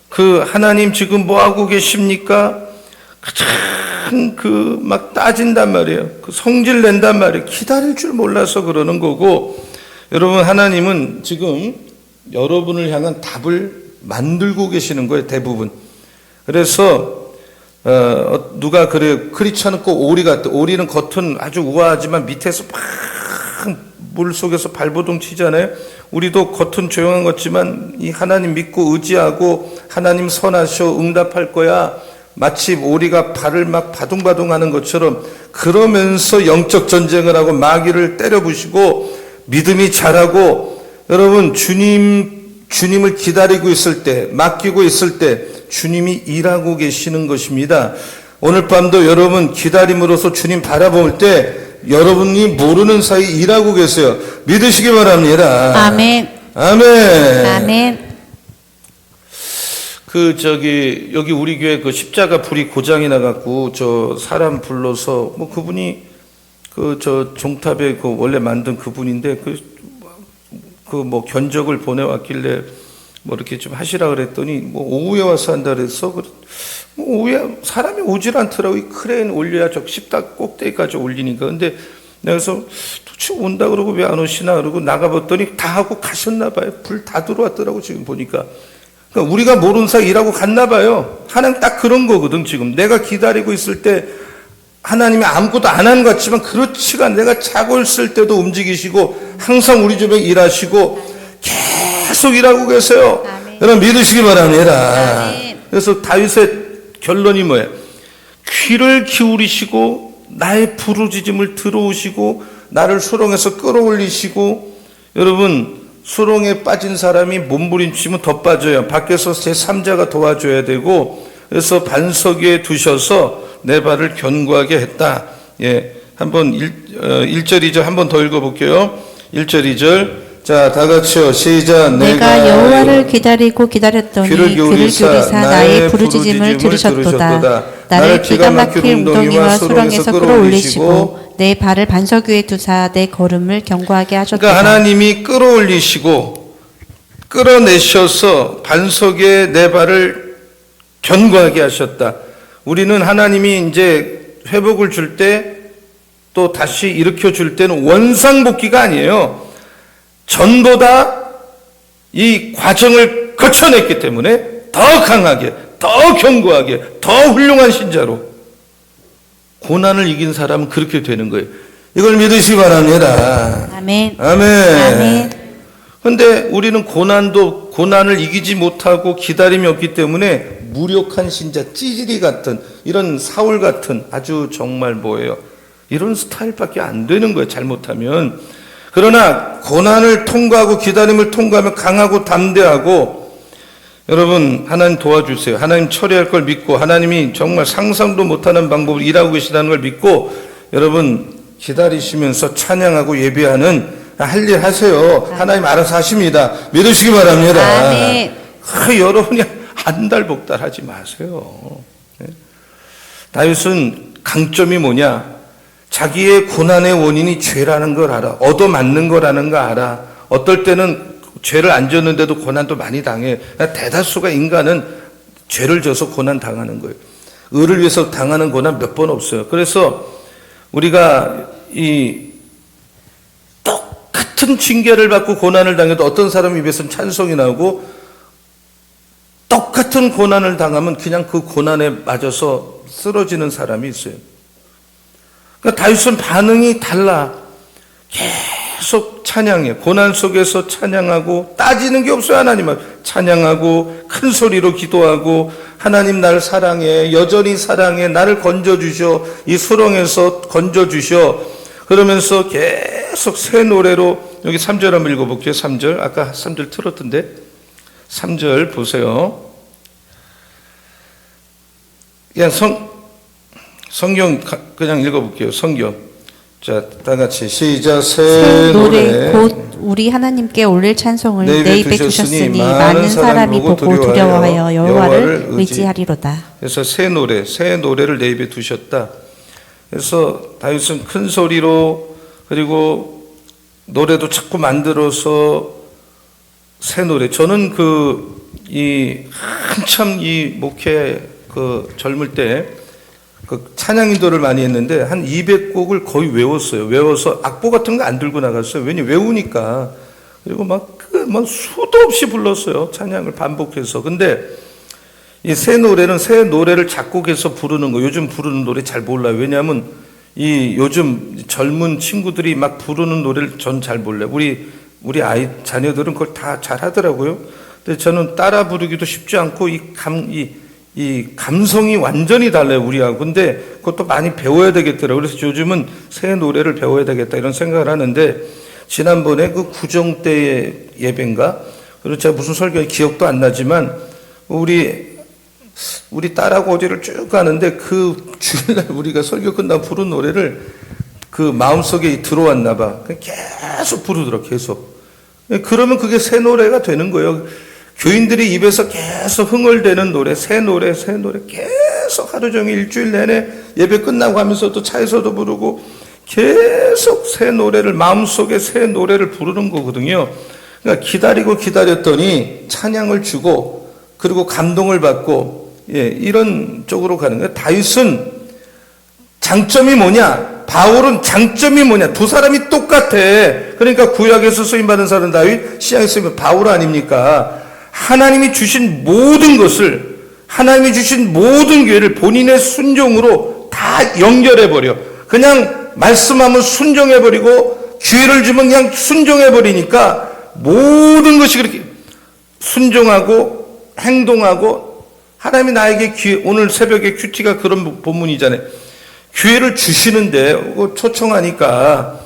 그 하나님 지금 뭐 하고 계십니까? 막 따진단 말이에요. 그 성질 낸단 말이에요. 기다릴 줄 몰라서 그러는 거고 여러분 하나님은 지금 여러분을 향한 답을 만들고 계시는 거예요. 대부분. 그래서 누가 그래요. 크리스천은 꼭 오리 같다. 오리는 겉은 아주 우아하지만 밑에서 막 물속에서 발버둥 치잖아요. 우리도 겉은 조용한 것 같지만 이 하나님 믿고 의지하고 하나님 선하셔 응답할 거야. 마치 오리가 발을 막 바둥바둥 하는 것처럼 그러면서 영적 전쟁을 하고 마귀를 때려 부시고 믿음이 자라고 여러분 주님을 기다리고 있을 때 맡기고 있을 때 주님이 일하고 계시는 것입니다. 오늘 밤도 여러분 기다림으로써 주님 바라볼 때 여러분이 모르는 사이 일하고 계세요. 믿으시기 바랍니다. 아멘. 아멘. 아멘. 여기 우리 교회 그 십자가 불이 고장이 나갖고 저 사람 불러서 뭐 그분이 저 종탑에 그 원래 만든 그분인데 뭐 견적을 보내왔길래 뭐 이렇게 좀 하시라 그랬더니 뭐 오후에 와서 한다 그래서 뭐 오후에 사람이 오질 않더라고. 이 크레인 올려야 저 십탑 꼭대기까지 올리니까. 근데 내가 그래서 도대체 온다 그러고 왜 안 오시나 그러고 나가봤더니 다 하고 가셨나 봐요. 불 다 들어왔더라고 지금 보니까. 그러니까 우리가 모르는 사이 일하고 갔나 봐요. 하나님 딱 그런 거거든. 지금 내가 기다리고 있을 때 하나님이 아무것도 안 한 것 같지만 그렇지가 않아. 내가 자고 있을 때도 움직이시고 항상 우리 집에 일하시고 계속 일하고 계세요. 아멘. 여러분 믿으시기 바랍니다. 아멘. 그래서 다윗의 결론이 뭐예요? 귀를 기울이시고 나의 부르짖음을 들어오시고 나를 수렁에서 끌어올리시고. 여러분 수렁에 빠진 사람이 몸부림치면 더 빠져요. 밖에서 제3자가 도와줘야 되고. 그래서 반석 위에 두셔서 내 발을 견고하게 했다. 예, 한번 1절 2절 한번 더 읽어볼게요. 1절 2절. 자, 다 같이요. 시작. 내가 여호와를 기다리고 기다렸더니 귀를 기울이사 나의 부르짖음을 들으셨도다. 나를 기가 막힐 웅덩이와 수렁에서 끌어올리시고 내 발을 반석 위에 두사 내 걸음을 견고하게 하셨도다. 그러니까 하나님이 끌어올리시고 끌어내셔서 반석에 내 발을 견고하게 하셨다. 우리는 하나님이 이제 회복을 줄 때 또 다시 일으켜 줄 때는 원상복귀가 아니에요. 전보다 이 과정을 거쳐냈기 때문에 더 강하게, 더 견고하게, 더 훌륭한 신자로 고난을 이긴 사람은 그렇게 되는 거예요. 이걸 믿으시기 바랍니다. 아멘. 아멘. 아멘. 근데 우리는 고난을 이기지 못하고 기다림이 없기 때문에 무력한 신자, 찌질이 같은 이런 사울 같은 아주 정말 뭐예요? 이런 스타일밖에 안 되는 거예요. 잘못하면. 그러나 고난을 통과하고 기다림을 통과하면 강하고 담대하고. 여러분 하나님 도와주세요. 하나님 처리할 걸 믿고 하나님이 정말 상상도 못하는 방법으로 일하고 계시다는 걸 믿고 여러분 기다리시면서 찬양하고 예배하는 할 일 하세요. 하나님 알아서 하십니다. 믿으시기 바랍니다. 아멘. 여러분이 한 달 복달 하지 마세요. 다윗은 강점이 뭐냐? 자기의 고난의 원인이 죄라는 걸 알아. 얻어맞는 거라는 거 알아. 어떨 때는 죄를 안 졌는데도 고난도 많이 당해. 대다수가 인간은 죄를 져서 고난 당하는 거예요. 의를 위해서 당하는 고난 몇 번 없어요. 그래서 우리가 이 똑같은 징계를 받고 고난을 당해도 어떤 사람 입에서는 찬송이 나오고 똑같은 고난을 당하면 그냥 그 고난에 맞아서 쓰러지는 사람이 있어요. 그러니까 다윗은 반응이 달라. 계속 찬양해. 고난 속에서 찬양하고 따지는 게 없어요. 하나님 앞에 찬양하고 큰 소리로 기도하고 하나님 나를 사랑해. 여전히 사랑해. 나를 건져주셔. 이 수렁에서 건져주셔. 그러면서 계속 새 노래로 여기 3절 한번 읽어볼게요. 3절. 아까 3절 틀었던데 3절 보세요. 그냥 성경 그냥 읽어볼게요. 성경. 자, 다 같이 시작. 새 노래 곧 우리 하나님께 올릴 찬송을 내 입에 두셨으니 많은 사람이 보고 두려워하여 여호와를 의지하리로다. 그래서 새 노래를 내 입에 두셨다. 그래서 다윗은 큰 소리로 그리고 노래도 자꾸 만들어서 새 노래. 저는 한참 이 목회 젊을 때 찬양 인도를 많이 했는데 한 200곡을 거의 외웠어요. 외워서 악보 같은 거 안 들고 나갔어요. 왜냐 외우니까. 그리고 막 수도 없이 불렀어요. 찬양을 반복해서. 근데 이 새 노래를 작곡해서 부르는 거. 요즘 부르는 노래 잘 몰라요. 왜냐하면 이 요즘 젊은 친구들이 막 부르는 노래를 전 잘 몰라요. 우리 자녀들은 그걸 다 잘 하더라고요. 근데 저는 따라 부르기도 쉽지 않고 이 감성이 완전히 달라요, 우리하고. 근데 그것도 많이 배워야 되겠더라고요. 그래서 요즘은 새 노래를 배워야 되겠다 이런 생각을 하는데 지난번에 그 구정 때의 예배인가? 그리고 제가 무슨 설교인지 기억도 안 나지만 우리 딸하고 어디를 쭉 가는데 그 주일날 우리가 설교 끝나고 부른 노래를 그 마음속에 들어왔나 봐. 계속 부르더라고, 계속. 그러면 그게 새 노래가 되는 거예요. 교인들이 입에서 계속 흥얼대는 노래, 새 노래 계속 하루 종일 일주일 내내 예배 끝나고 하면서 또 차에서도 부르고 계속 새 노래를 마음속에 새 노래를 부르는 거거든요. 그러니까 기다렸더니 찬양을 주고 그리고 감동을 받고 이런 쪽으로 가는 거예요. 다윗은 장점이 뭐냐? 바울은 장점이 뭐냐? 두 사람이 똑같아. 그러니까 구약에서 쓰임받은 사람 다윗, 신약에서 쓰임받은 바울 아닙니까? 하나님이 주신 모든 것을, 하나님이 주신 모든 기회를 본인의 순종으로 다 연결해버려. 그냥 말씀하면 순종해버리고 기회를 주면 그냥 순종해버리니까 모든 것이 그렇게 순종하고 행동하고, 하나님이 나에게 기회, 오늘 새벽에 큐티가 그런 본문이잖아요. 기회를 주시는데 초청하니까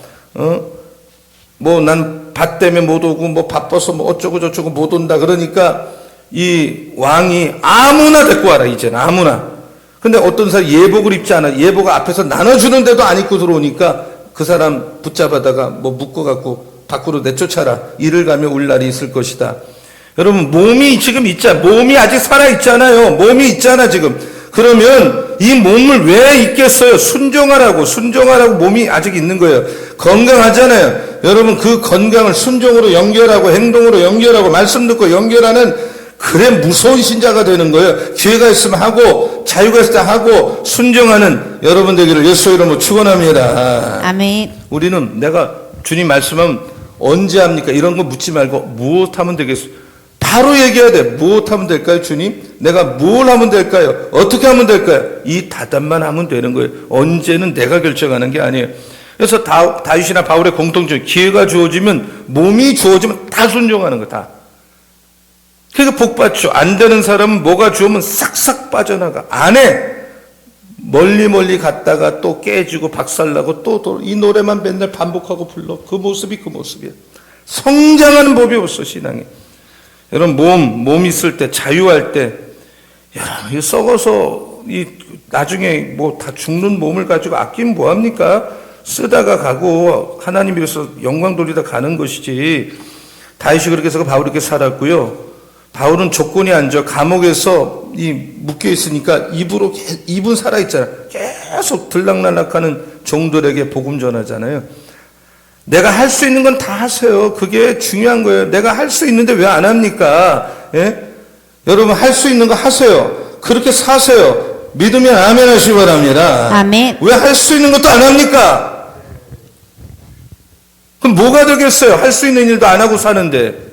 뭐 난 밭 때문에 못 오고 뭐 바빠서 뭐 어쩌고 저쩌고 못 온다 그러니까 이 왕이 아무나 데리고 와라, 이제는 아무나. 근데 어떤 사람 예복을 입지 않아. 예복 앞에서 나눠주는데도 안 입고 들어오니까 그 사람 붙잡아다가 뭐 묶어갖고 밖으로 내쫓아라. 이를 가면 올 날이 있을 것이다. 여러분, 몸이 지금 몸이 아직 살아있잖아요. 몸이 있잖아 지금. 그러면 이 몸을 왜 있겠어요? 순종하라고 몸이 아직 있는 거예요. 건강하잖아요. 여러분, 그 건강을 순종으로 연결하고 행동으로 연결하고 말씀 듣고 연결하는, 그래 무서운 신자가 되는 거예요. 기회가 있으면 하고 자유가 있을 때 하고 순종하는 여러분 되기를 예수 이름으로 축원합니다. 아멘. 우리는 내가 주님 말씀하면 언제 합니까? 이런 거 묻지 말고 무엇하면 되겠어요? 바로 얘기해야 돼. 무엇하면 될까요, 주님? 내가 뭘 하면 될까요? 어떻게 하면 될까요? 이 대답만 하면 되는 거예요. 언제는 내가 결정하는 게 아니에요. 그래서 다윗이나 바울의 공통점, 기회가 주어지면, 몸이 주어지면 다 순종하는 거, 다. 그러니까 복 받죠. 안 되는 사람은 뭐가 주어면 싹싹 빠져나가. 안 해. 멀리 갔다가 또 깨지고 박살나고 또 이 노래만 맨날 반복하고 불러. 그 모습이 그 모습이야. 성장하는 법이 없어, 신앙에. 여러분, 몸 있을 때, 자유할 때, 여러분, 썩어서, 나중에 뭐 다 죽는 몸을 가지고 아끼면 뭐합니까? 쓰다가 가고, 하나님 위해서 영광 돌리다 가는 것이지. 다윗이 그렇게 해서 바울이 그렇게 살았고요. 바울은 조건이 앉아 감옥에서 묶여 있으니까 입은 살아있잖아. 계속 들락날락하는 종들에게 복음 전하잖아요. 내가 할 수 있는 건 다 하세요. 그게 중요한 거예요. 내가 할 수 있는데 왜 안 합니까? 예? 여러분, 할 수 있는 거 하세요. 그렇게 사세요. 믿으면 아멘 하시기 바랍니다. 아멘. 왜 할 수 있는 것도 안 합니까? 그럼 뭐가 되겠어요? 할 수 있는 일도 안 하고 사는데.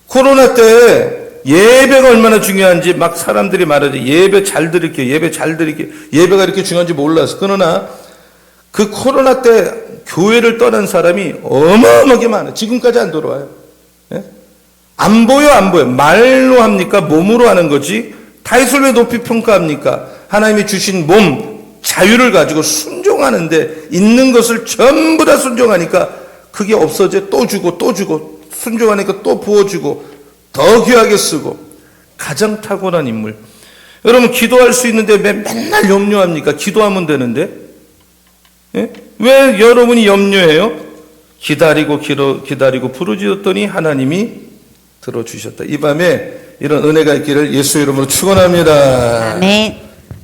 코로나 때 예배가 얼마나 중요한지 막 사람들이 말하죠. 예배 잘 드릴게요. 예배가 이렇게 중요한지 몰랐어. 그러나 그 코로나 때 교회를 떠난 사람이 어마어마하게 많아요. 지금까지 안 돌아와요. 예? 안 보여. 말로 합니까? 몸으로 하는 거지. 다윗을 왜 높이 평가합니까? 하나님이 주신 몸, 자유를 가지고 순종하는데 있는 것을 전부 다 순종하니까 그게 없어져. 또 주고 순종하니까 또 부어주고 더 귀하게 쓰고. 가장 탁월한 인물. 여러분, 기도할 수 있는데 맨날 염려합니까? 기도하면 되는데. 예? 왜 여러분이 염려해요? 기다리고 부르짖었더니 하나님이 들어주셨다. 이 밤에 이런 은혜가 있기를 예수 이름으로 축원합니다. 아멘.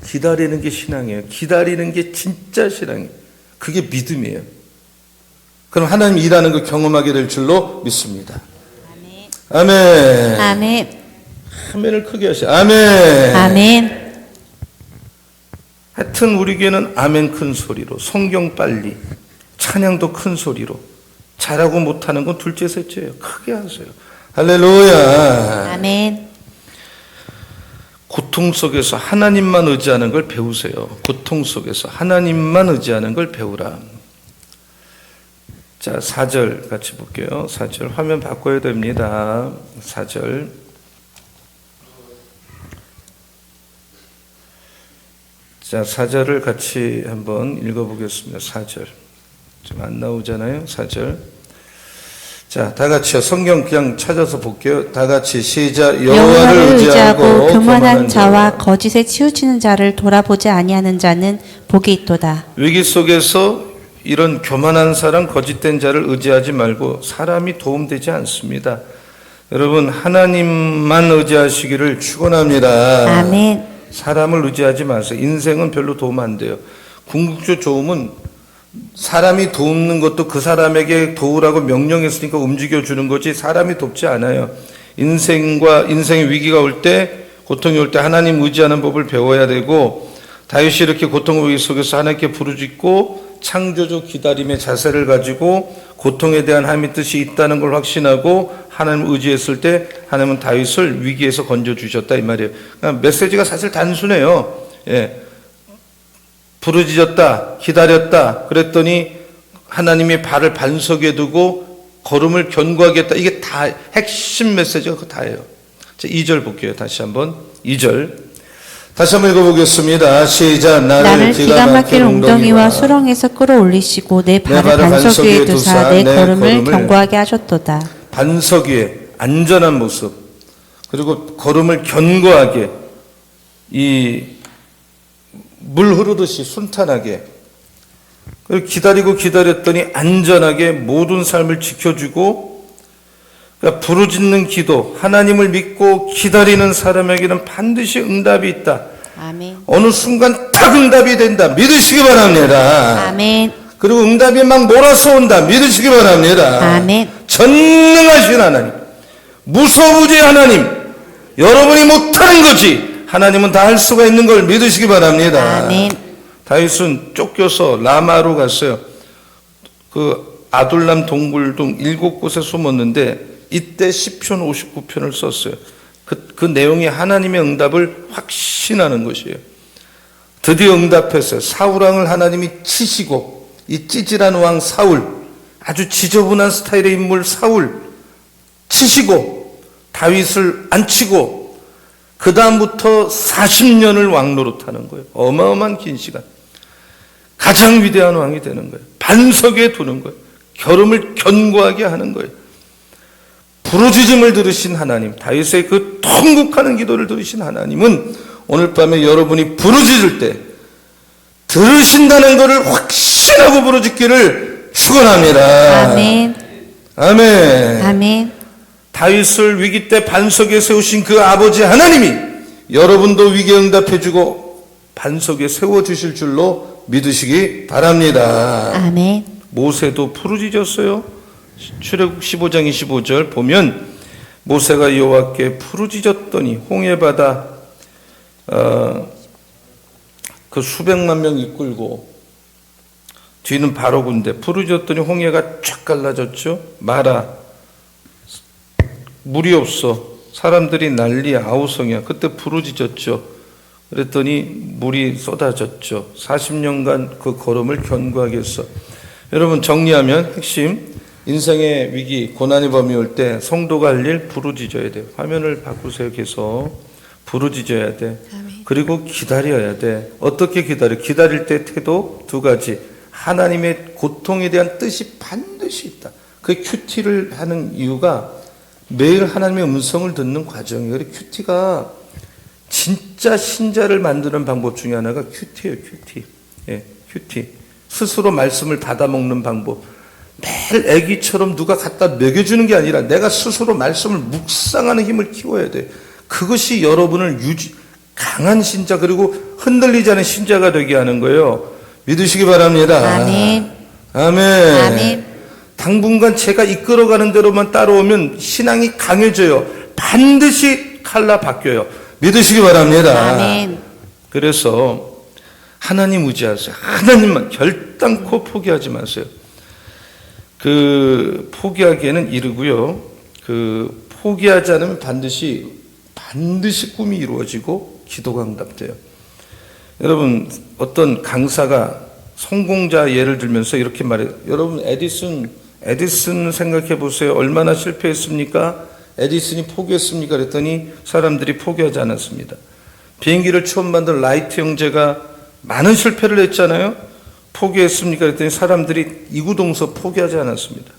기다리는 게 신앙이에요. 기다리는 게 진짜 신앙이에요. 그게 믿음이에요. 그럼 하나님 일하는 걸 경험하게 될 줄로 믿습니다. 아멘. 아멘. 아멘을 크게 하시죠. 아멘. 아멘. 하여튼 우리 교회는 아멘 큰 소리로, 성경 빨리, 찬양도 큰 소리로, 잘하고 못하는 건 둘째 셋째예요. 크게 하세요. 할렐루야. 아멘. 고통 속에서 하나님만 의지하는 걸 배우세요. 고통 속에서 하나님만 의지하는 걸 배우라. 자, 4절 같이 볼게요. 4절 화면 바꿔야 됩니다. 4절. 자, 4절을 같이 한번 읽어보겠습니다. 4절. 좀 안 나오잖아요. 4절. 자, 다 같이요. 성경 그냥 찾아서 볼게요. 다 같이 시작. 여호와를 의지하고 교만한 자와 거짓에 치우치는 자를 돌아보지 아니하는 자는 복이 있도다. 위기 속에서 이런 교만한 사람, 거짓된 자를 의지하지 말고 사람이 도움되지 않습니다. 여러분, 하나님만 의지하시기를 축원합니다. 아멘. 사람을 의지하지 마세요. 인생은 별로 도움 안 돼요. 궁극적 도움은 사람이 돕는 것도 그 사람에게 도우라고 명령했으니까 움직여주는 거지 사람이 돕지 않아요. 인생의 위기가 올 때, 고통이 올 때 하나님 의지하는 법을 배워야 되고, 다윗이 이렇게 고통 위기 속에서 하나님께 부르짖고 창조적 기다림의 자세를 가지고 고통에 대한 하나님의 뜻이 있다는 걸 확신하고 하나님을 의지했을 때 하나님은 다윗을 위기에서 건져주셨다 이 말이에요. 그러니까 메시지가 사실 단순해요. 예. 부르짖었다, 기다렸다, 그랬더니 하나님이 발을 반석에 두고 걸음을 견고하게 했다. 이게 다 핵심 메시지가 그거 다예요. 자, 2절 볼게요. 다시 한번 2절 다시 한번 읽어보겠습니다. 시작. 나를 기가 막힐 웅덩이와 수렁에서 끌어올리시고 내 발을 반석 위에 두사 내 걸음을 견고하게 하셨도다. 반석 위에 안전한 모습, 그리고 걸음을 견고하게, 이 물 흐르듯이 순탄하게, 그리고 기다리고 기다렸더니 안전하게 모든 삶을 지켜주고, 그러니까 부르짖는 기도, 하나님을 믿고 기다리는 사람에게는 반드시 응답이 있다. 아멘. 어느 순간 딱 응답이 된다. 믿으시기 바랍니다. 아멘. 그리고 응답이 막 몰아서 온다. 믿으시기 바랍니다. 아멘. 전능하신 하나님, 무소부지 하나님, 여러분이 못하는 거지 하나님은 다 할 수가 있는 걸 믿으시기 바랍니다. 아멘. 다윗은 쫓겨서 라마로 갔어요. 그 아둘람 동굴 등 7곳에 숨었는데 이때 시편 59편을 썼어요. 그 내용이 하나님의 응답을 확신하는 것이에요. 드디어 응답했어요. 사울왕을 하나님이 치시고, 이 찌질한 왕 사울, 아주 지저분한 스타일의 인물 사울 치시고 다윗을 앉히고 그 다음부터 40년을 왕 노릇하는 거예요. 어마어마한 긴 시간. 가장 위대한 왕이 되는 거예요. 반석에 두는 거예요. 걸음을 견고하게 하는 거예요. 부르짖음을 들으신 하나님, 다윗의 그 통곡하는 기도를 들으신 하나님은 오늘 밤에 여러분이 부르짖을 때 들으신다는 것을 확신하고 부르짖기를 축원합니다. 아멘. 아멘. 아멘. 다윗을 위기 때 반석에 세우신 그 아버지 하나님이 여러분도 위기에 응답해주고 반석에 세워주실 줄로 믿으시기 바랍니다. 아멘. 모세도 부르짖었어요. 출애굽 15장 25절 보면 모세가 여호와께 부르짖었더니 홍해바다 그 수백만 명 이끌고 뒤는 바로 군대 부르짖었더니 홍해가 쫙 갈라졌죠. 마라 물이 없어. 사람들이 난리야. 아우성이야. 그때 부르짖었죠. 그랬더니 물이 쏟아졌죠. 40년간 그 걸음을 견고하게 했어. 여러분 정리하면 핵심, 인생의 위기, 고난의 범위 올 때 성도가 할 일 부르짖어야 돼요. 화면을 바꾸세요. 계속 부르짖어야 돼. 그리고 기다려야 돼. 어떻게 기다려? 기다릴 때 태도 두 가지. 하나님의 고통에 대한 뜻이 반드시 있다. 그 큐티를 하는 이유가 매일 하나님의 음성을 듣는 과정이에요. 큐티가 진짜 신자를 만드는 방법 중에 하나가 큐티예요. 큐티. 예, 큐티. 스스로 말씀을 받아 먹는 방법. 매일 아기처럼 누가 갖다 먹여주는 게 아니라 내가 스스로 말씀을 묵상하는 힘을 키워야 돼. 그것이 여러분을 강한 신자, 그리고 흔들리지 않은 신자가 되게 하는 거예요. 믿으시기 바랍니다. 아멘. 아멘. 아멘. 당분간 제가 이끌어가는 대로만 따라오면 신앙이 강해져요. 반드시 칼라 바뀌어요. 믿으시기 바랍니다. 아멘. 그래서 하나님 의지하세요. 하나님만 결단코 포기하지 마세요. 그 포기하기에는 이르고요. 그 포기하지 않으면 반드시 꿈이 이루어지고 기도가 응답돼요. 여러분 어떤 강사가 성공자 예를 들면서 이렇게 말해요. 여러분 에디슨 생각해 보세요. 얼마나 실패했습니까? 에디슨이 포기했습니까? 그랬더니 사람들이 포기하지 않았습니다. 비행기를 처음 만든 라이트 형제가 많은 실패를 했잖아요. 포기했습니까? 그랬더니 사람들이 이구동성 포기하지 않았습니다.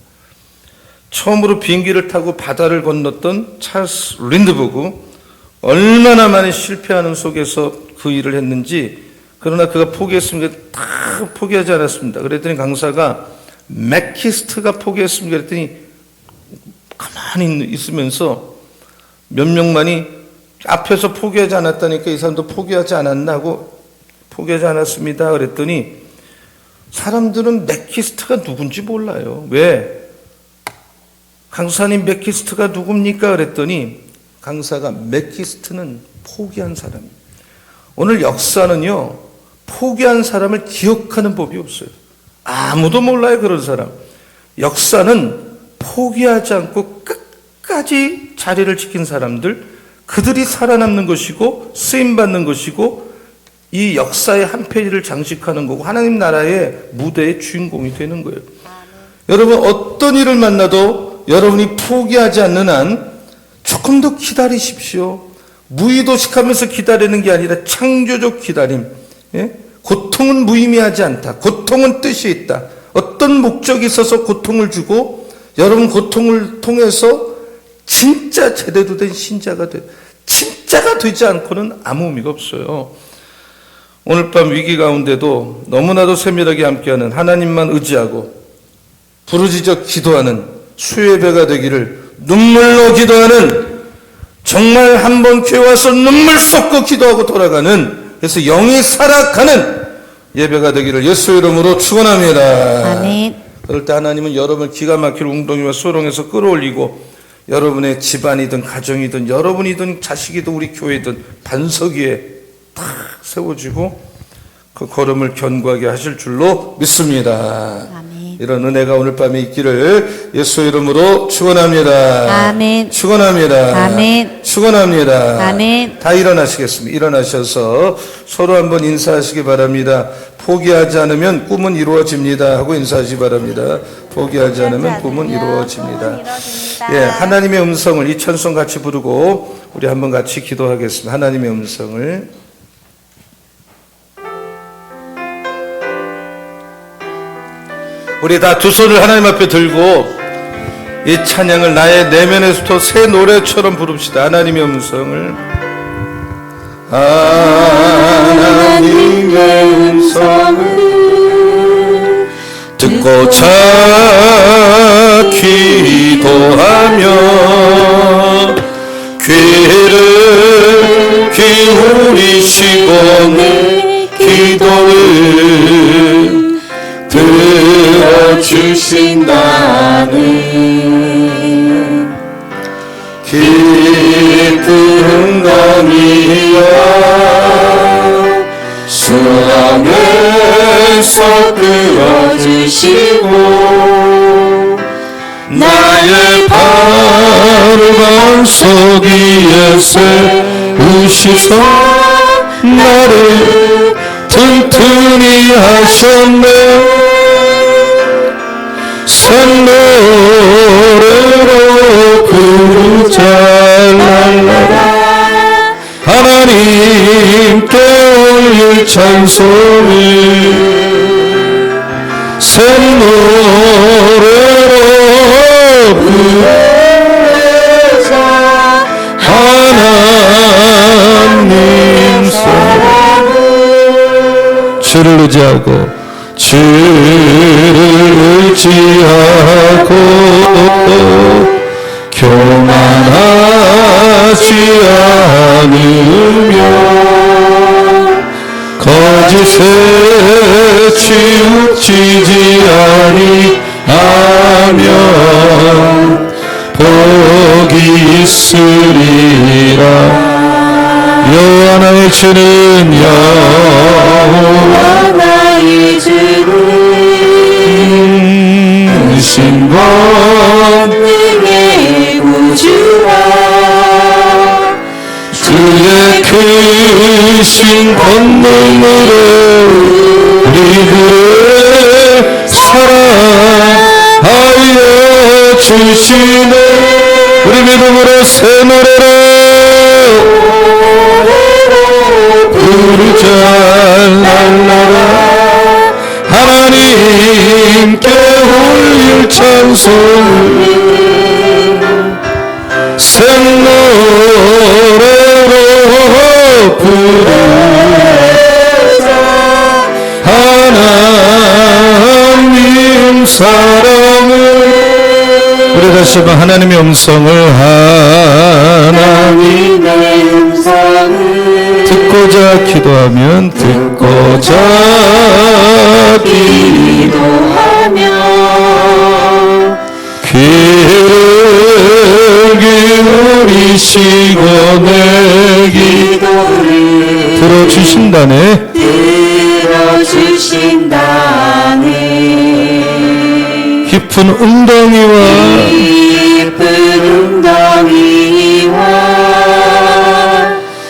처음으로 비행기를 타고 바다를 건넜던 찰스 린드버그, 얼마나 많이 실패하는 속에서 그 일을 했는지, 그러나 그가 포기했습니까? 다 포기하지 않았습니다. 그랬더니 강사가 맥키스트가 포기했습니까? 그랬더니 가만히 있으면서 몇 명만이 앞에서 포기하지 않았다니까 이 사람도 포기하지 않았나 하고 포기하지 않았습니다. 그랬더니 사람들은 맥키스트가 누군지 몰라요. 왜? 강사님 맥키스트가 누굽니까? 그랬더니 강사가 맥키스트는 포기한 사람이에요. 오늘 역사는요, 포기한 사람을 기억하는 법이 없어요. 아무도 몰라요, 그런 사람. 역사는 포기하지 않고 끝까지 자리를 지킨 사람들, 그들이 살아남는 것이고 쓰임받는 것이고 이 역사의 한 페이지를 장식하는 거고 하나님 나라의 무대의 주인공이 되는 거예요. 여러분, 어떤 일을 만나도 여러분이 포기하지 않는 한 조금 더 기다리십시오. 무의도식하면서 기다리는 게 아니라 창조적 기다림. 예? 고통은 무의미하지 않다. 고통은 뜻이 있다. 어떤 목적이 있어서 고통을 주고 여러분 고통을 통해서 진짜 제대로 된 신자가 진짜가 되지 않고는 아무 의미가 없어요. 오늘 밤 위기 가운데도 너무나도 세밀하게 함께하는 하나님만 의지하고 부르짖어 기도하는 수예배가 되기를, 눈물로 기도하는, 정말 한번 교회 와서 눈물 쏟고 기도하고 돌아가는, 그래서 영이 살아가는 예배가 되기를 예수 이름으로 축원합니다. 아멘. 그럴 때 하나님은 여러분을 기가 막힐 웅덩이와 소롱에서 끌어올리고 여러분의 집안이든 가정이든 여러분이든 자식이든 우리 교회든 반석 위에 탁 세워지고 그 걸음을 견고하게 하실 줄로 믿습니다. 아멘. 이런 은혜가 오늘 밤에 있기를 예수 이름으로 축원합니다. 아멘. 축원합니다. 아멘. 축원합니다. 아멘. 다 일어나시겠습니다. 일어나셔서 서로 한번 인사하시기 바랍니다. 포기하지 않으면 꿈은 이루어집니다 하고 인사하시기 바랍니다. 포기하지 않으면 꿈은 이루어집니다. 예, 하나님의 음성을 이 찬송 같이 부르고 우리 한번 같이 기도하겠습니다. 하나님의 음성을. 우리 다 두 손을 하나님 앞에 들고 이 찬양을 나의 내면에서부터 새 노래처럼 부릅시다. 하나님의 음성을. 하나님의 음성을 듣고자 기도하며 귀를 기울이시고 내 기도를 들어주신다는 깊은 감이여 수렁에서 끌어주시고 나의 발을 반석 위에 세우시소 나를 튼튼히 하셨네 샘노래로 부르자 랄라라 하나님께 올릴 찬송을 샘노래로 부르자 하나님 사랑을 주를 의지하고 주를 의지하고 교만하지 않으며 거짓에 치우치지 아니하면 복이 있으리라. 여호와 나의 주는 여호와 나의 주는 신권 능의 구주라 주의 크신 권능으로 우리들을 사랑하여 주시네. 우리 믿음으로 새 노래로 부르자 랄라라 하나님께 올릴 찬송을 샘노래로 부르자 하나님 사랑을. 우리 다시 한번 하나님의 음성을 하나님의 음성을 듣고자 기도하면 듣고자 기도하며 귀를 기울이시고 내 기도를 들어주신다네. 깊은 웅덩이와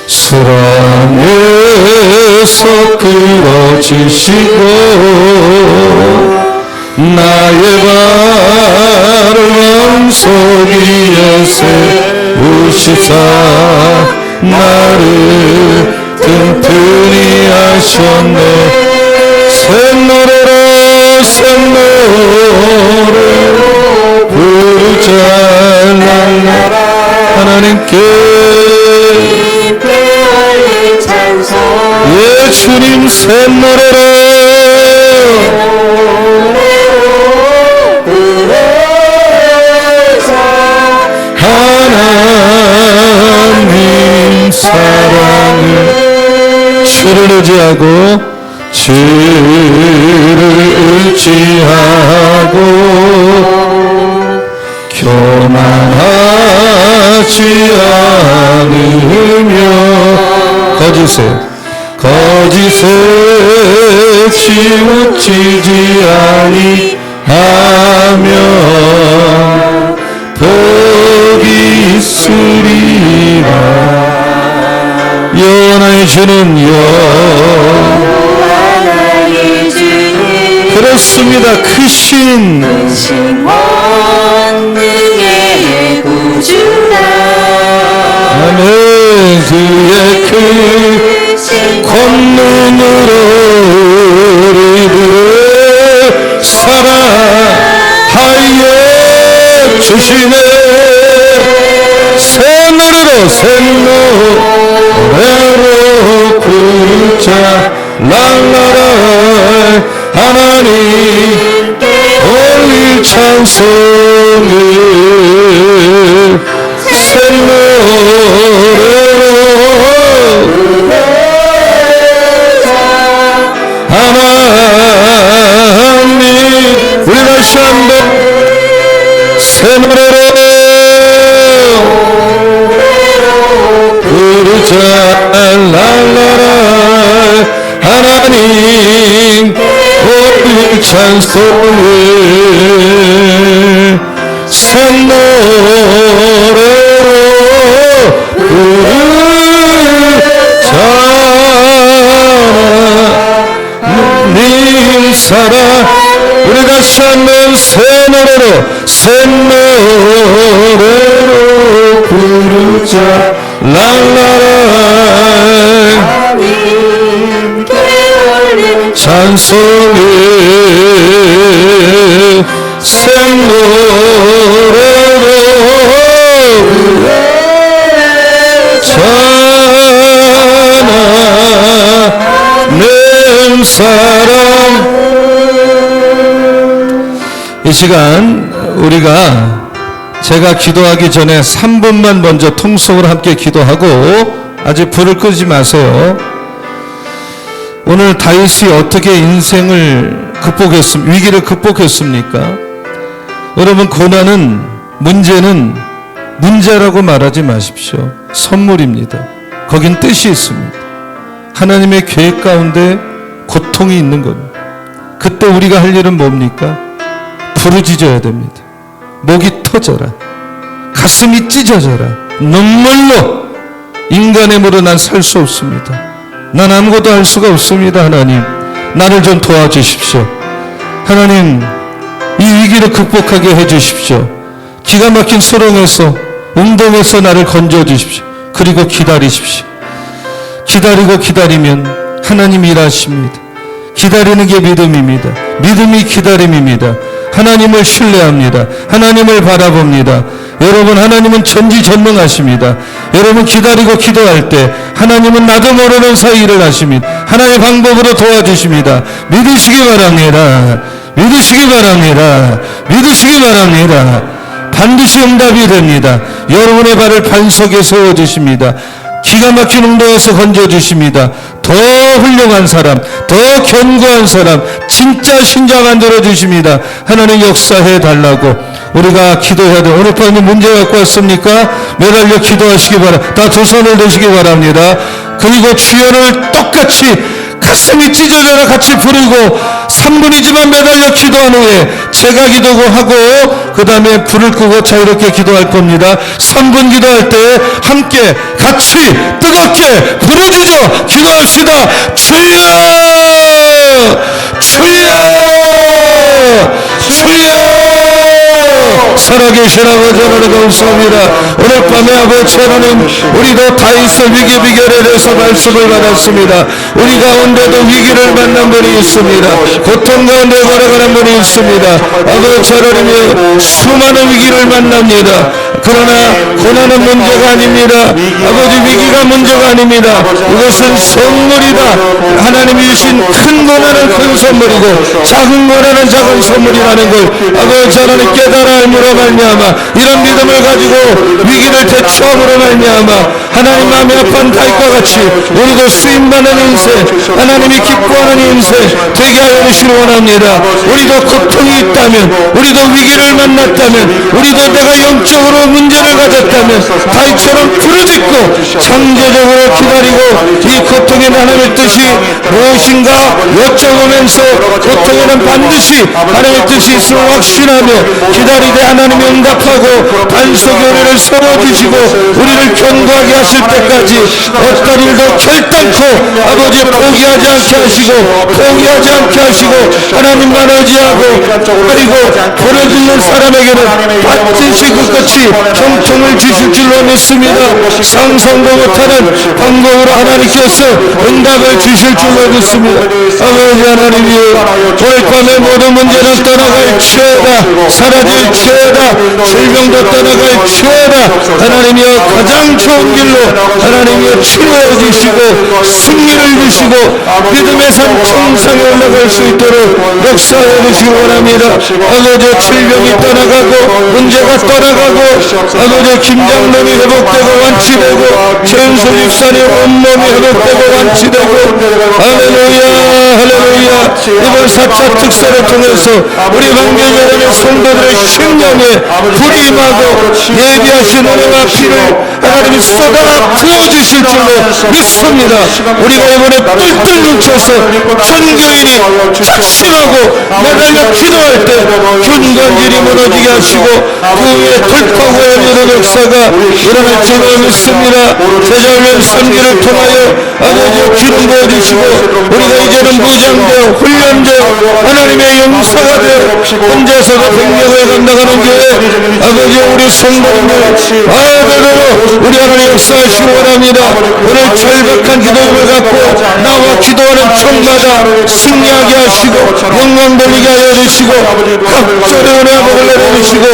사랑에서 끌어주시고 나의 발을 왕석 위에 세우시사 나를 튼튼히 하셨네. 새 노래로 부르자 하나님께 예 주님 새 노래로 하나님 사랑을 주를 의지하고 교만하지 않으며 거짓에 치우치지 아니하면 복이 있으리라. 여호와의 주는 그렇습니다. 크신 원능의 구주라. 아멘. 그의 권능으로 우리들을 사랑하여 주시네. 새 노래로 부르자 랄라라 하나님께 올릴 찬송을 새 노래로 하나님 우리 다시 한번 새 노래로 부르자 랄라라 하나님 올릴 찬송을 새 노래로 부르자 님 사랑 우리 다시 한번 새 노래로 부르자 랄라라 찬송을 새 노래로 하나님 사랑. 이 시간 우리가 제가 기도하기 전에 3분만 먼저 통성으로 함께 기도하고 아직 불을 끄지 마세요. 오늘 다윗이 어떻게 인생을 위기를 극복했습니까? 여러분, 고난은, 문제는 문제라고 말하지 마십시오. 선물입니다. 거긴 뜻이 있습니다. 하나님의 계획 가운데 고통이 있는 겁니다. 그때 우리가 할 일은 뭡니까? 부르짖어야 됩니다. 목이 터져라, 가슴이 찢어져라, 눈물로 인간의 물로 난 살 수 없습니다. 난 아무것도 할 수가 없습니다. 하나님, 나를 좀 도와주십시오. 하나님, 이 위기를 극복하게 해주십시오. 기가 막힌 수렁에서, 웅덩에서 나를 건져주십시오. 그리고 기다리십시오. 기다리고 기다리면 하나님이 일하십니다. 기다리는 게 믿음입니다. 믿음이 기다림입니다. 하나님을 신뢰합니다. 하나님을 바라봅니다. 여러분, 하나님은 전지전능하십니다. 여러분, 기다리고 기도할 때 하나님은 나도 모르는 사이 일을 하십니다. 하나님의 방법으로 도와주십니다. 믿으시기 바랍니다. 믿으시기 바랍니다. 믿으시기 바랍니다. 반드시 응답이 됩니다. 여러분의 발을 반석에 세워주십니다. 기가 막힌 웅덩이에서 건져주십니다. 더 훌륭한 사람, 더 견고한 사람, 진짜 신자 만들어주십니다. 하나님 역사해 달라고 우리가 기도해야 돼요. 오늘 밤에 문제 갖고 왔습니까? 매달려 기도하시기 바랍니다. 다 두 손을 드시기 바랍니다. 그리고 주여를 똑같이 가슴이 찢어져라 같이 부르고 3분이지만 매달려 기도한 후에 제가 기도하고 그 다음에 불을 끄고 자유롭게 기도할 겁니다. 3분 기도할 때 함께 같이 뜨겁게 부르짖어 기도합시다. 주여! 주여! 주여! 살아계신 아버지 하나님 감사합니다. 오늘 밤에 아버지 하나님 우리도 다윗의 위기 비결에 대해서 말씀을 받았습니다. 우리 가운데도 위기를 만난 분이 있습니다. 고통 가운데 걸어가는 분이 있습니다. 아버지 하나님이여 수많은 위기를 만납니다. 그러나 고난은 문제가 아닙니다. 아버지 위기가 문제가 아닙니다. 이것은 선물이다. 하나님이 주신 큰 고난은 큰 선물이고 작은 고난은 작은 선물이라는 걸 아버지 하나님 깨달아 알므로 말미암아 이런 믿음을 가지고 위기를 대처함으로 말미암아 하나님 마음이 아픈 다윗과 같이 우리도 쓰임받는 인생 하나님이 기뻐하는 인생 되게 하여 주시기 원합니다. 우리도 고통이 있다면 우리도 위기를 만났다면 우리도 내가 영적으로 문제를 가졌다면 다윗처럼 부르짖고 창조적으로 기다리고 이 고통에 하나님의 뜻이 무엇인가 여쭤보면서 고통에는 반드시 하나님의 뜻이 있음을 확신하며 기다리되 하나님이 응답하고 반석의 우리를 세워주시고 우리를 견고하게 하실 때까지 어떤 일도 결단코 아버지 포기하지 않게 하시고 포기하지 않게 하시고 하나님만 의지하고 그리고 부르짖는 사람에게는 반드시 끝까지 형통을 주실 줄로 믿습니다. 상상도 못하는 방법으로 하나님께서 응답을 주실 줄로 믿습니다. 아버지 하나님이여 오늘 밤에 모든 문제는 떠나갈지어다 사라질 지어다 질병도 떠나갈지어다 하나님이여 가장 좋은 길로 하나님이여 치료해 주시고 승리를 주시고 믿음의 산 정상에 올라갈 수 있도록 역사해 주시기 원합니다. 아버지 질병이 떠나가고 문제가 떠나가고 아버지 김장놈이 회복되고 완치되고 최은수 집사님 온몸이 회복되고 완치되고 할렐루야 할렐루야. 이번 4차 특사를 통해서 우리 방배전의 성도들의 심령에 불이 임하고 예비하신 은혜와 피를 하나님이 쏟아 부어주실 줄로 믿습니다. 우리가 이번에 뿔뿔 뭉쳐서 전교인이 작심하고 매달려 기도할 때 균관질이 무너지게 하시고 그 위에 돌파구의 모든 역사가 일어날 줄로 믿습니다. 제자훈련 3기를 통하여 아버지 기름 부어주시고 우리가 이제는 무장되어 훈련되어 하나님의 용사가 되어 혼자서도 백명을 감당하는 교회 아버지 우리 성도님들 아들로 우리 하나님 역사하시기 원합니다. 오늘 절박한 기도를 갖고 나와 기도하는 총마다 승리하게 하시고 영광 돌리게 하여 주시고 각절의 은혜와 복을 내려주시고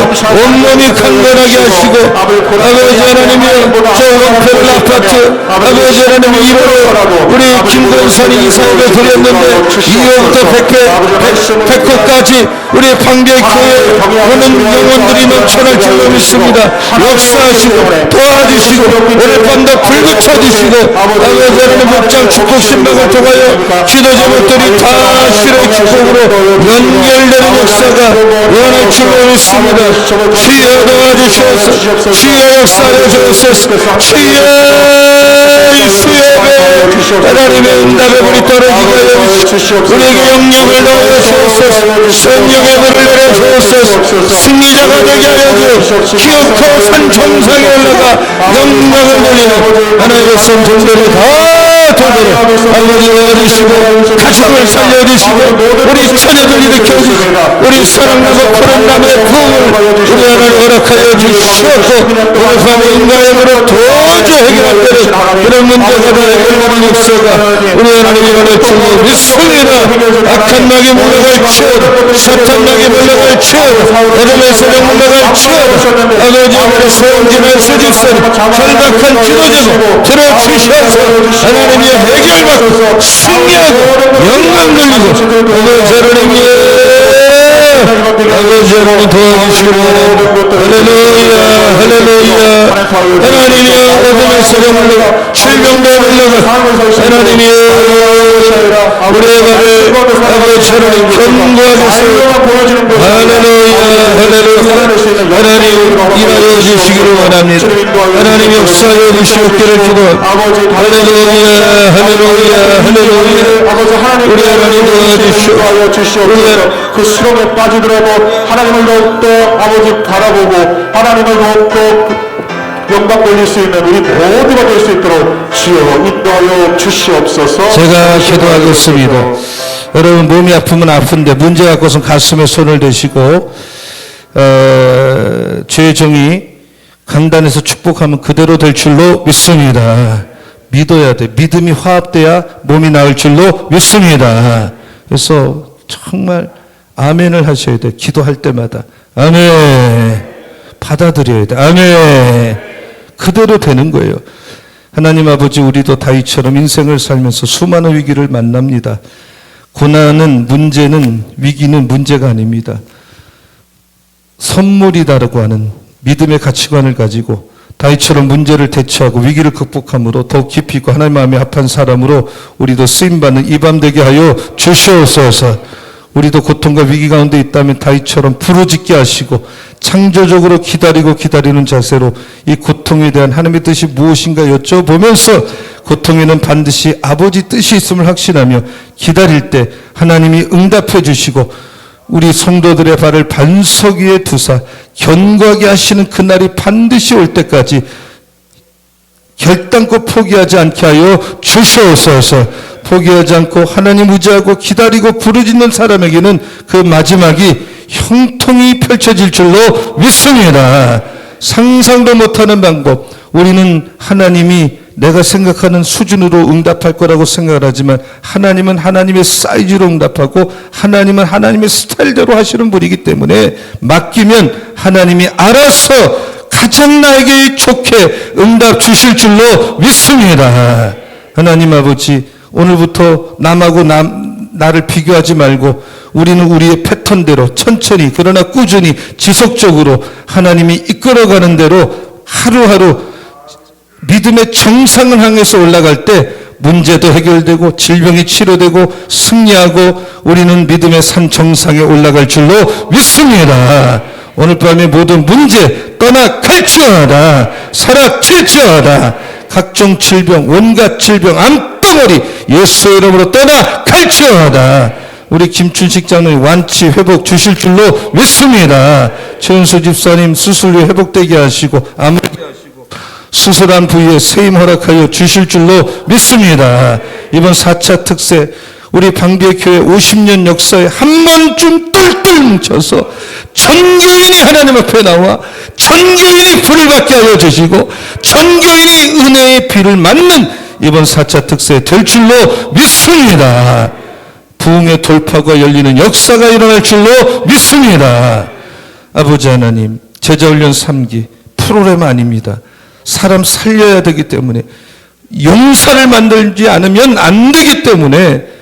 온몸이 강건하게 하시고 아버지 하나님이여 저 원패를 아파트 아버지 하나님 2호로 우리 김건선이 이사회를 드렸는데 2호부터 100호까지 우리 방배교회 오는 영혼들이 넘쳐날 줄로 믿습니다. 역사하시고 도와주시고 오늘 밤도 불 붙여주시고 아버지 하나님 목장 축복 신방을 통하여 기도 제목들이 다 실의 축복으로 연결되는 역사가 원할 줄로 믿습니다. 주여 도와주시옵소서. 주여 역사하여 주옵소서. 주여 예수의 하나님의 응답에 우리 떨어지게 하여 주시옵소서. 우리에게 영역을 넣어 주옵소서. 성령의 불을 내려 주옵소서. 승리자가 되게 하여 주옵소서. 기어코 산 정상에 올라가 영광을 돌리는 하나님의 성전들을 다 도들어 아버지 도와주시고 가족을 살려주시고 우리 자녀들 일으켜주시고 우리 사랑나무 푸른나무의 부흥을 우리 하나님 허락하여 주시옵고 오늘 밤에 인간으로 도저히 해결할 때는 그런 문제가 다 해결하는 역사가 우리 하나님이 원할 줄로 믿습니다. 악한 낙이 물러갈지어다 사탄 낙이 물러갈지어다 어둠의 세력 물러갈지어다 아버지 우리 소원진의 수집선 절박한 기도제목 들어주셔서 하나님이 해결받고 승리하고 영광 돌리고 아버지 하나님이 도와주시고 할렐루야 할렐루야 하나님이여 어둠의 세력 물러가 질병도 물러가 하나님이여 우리의 발을 아버지처럼 견고하게 할렐루야 할렐루야. 하나님 임하여 주시기를 원합니다. 하나님 역사여 주시옵기를 기도합니다. 할렐루야 할렐루야 할렐루야. 우리 하나님 도와주시옵소서. 그 수렁에 빠지더라도 하나님을 더욱더 아버지 바라보고 하나님을 더욱더 영광 돌릴 수 있는 우리 모두가 될 수 있도록 주여 인도하여 주시옵소서. 제가 기도하겠습니다. 여러분 몸이 아프면 아픈데 문제 갖고선 가슴에 손을 대시고 죄의 정의 강단에서 축복하면 그대로 될 줄로 믿습니다. 믿어야 돼. 믿음이 화합돼야 몸이 나을 줄로 믿습니다. 그래서 정말 아멘을 하셔야 돼. 기도할 때마다 아멘. 받아들여야 돼. 아멘. 그대로 되는 거예요. 하나님 아버지, 우리도 다윗처럼 인생을 살면서 수많은 위기를 만납니다. 고난은, 문제는, 위기는 문제가 아닙니다. 선물이다라고 하는 믿음의 가치관을 가지고 다윗처럼 문제를 대처하고 위기를 극복함으로 더욱 깊이 있고 하나님 마음에 합한 사람으로 우리도 쓰임받는 이 밤 되게 하여 주시옵소서. 우리도 고통과 위기 가운데 있다면 다윗처럼 부르짖게 하시고 창조적으로 기다리는 자세로 이 고통에 대한 하나님의 뜻이 무엇인가 여쭤보면서 고통에는 반드시 아버지 뜻이 있음을 확신하며 기다릴 때 하나님이 응답해 주시고 우리 성도들의 발을 반석 위에 두사 견고하게 하시는 그날이 반드시 올 때까지 결단코 포기하지 않게 하여 주시옵소서. 포기하지 않고 하나님 의지하고 기다리고 부르짖는 사람에게는 그 마지막이 형통이 펼쳐질 줄로 믿습니다. 상상도 못하는 방법. 우리는 하나님이 내가 생각하는 수준으로 응답할 거라고 생각을 하지만 하나님은 하나님의 사이즈로 응답하고 하나님은 하나님의 스타일대로 하시는 분이기 때문에 맡기면 하나님이 알아서 가장 나에게 좋게 응답 주실 줄로 믿습니다. 하나님 아버지, 오늘부터 남하고 나를 비교하지 말고 우리는 우리의 패턴대로 천천히 그러나 꾸준히 지속적으로 하나님이 이끌어가는 대로 하루하루 믿음의 정상을 향해서 올라갈 때 문제도 해결되고 질병이 치료되고 승리하고 우리는 믿음의 산 정상에 올라갈 줄로 믿습니다. 오늘 밤에 모든 문제 떠나갈지어다. 사라질지어다. 각종 질병, 온갖 질병, 암덩어리 예수의 이름으로 떠나갈지어다. 우리 김춘식 장로님 완치 회복 주실 줄로 믿습니다. 최은수 집사님 수술 후에 회복되게 하시고 아물게 하시고 수술한 부위에 세임 허락하여 주실 줄로 믿습니다. 이번 4차 특세 우리 방비의 교회 50년 역사에 한 번쯤 똘똘 뭉쳐서 전교인이 하나님 앞에 나와 전교인이 불을 받게 하여 주시고 전교인이 은혜의 비를 맞는 이번 4차 특세 될 줄로 믿습니다. 부흥의 돌파가 열리는 역사가 일어날 줄로 믿습니다. 아버지 하나님, 제자훈련 3기 프로그램 아닙니다. 사람 살려야 되기 때문에 용사를 만들지 않으면 안 되기 때문에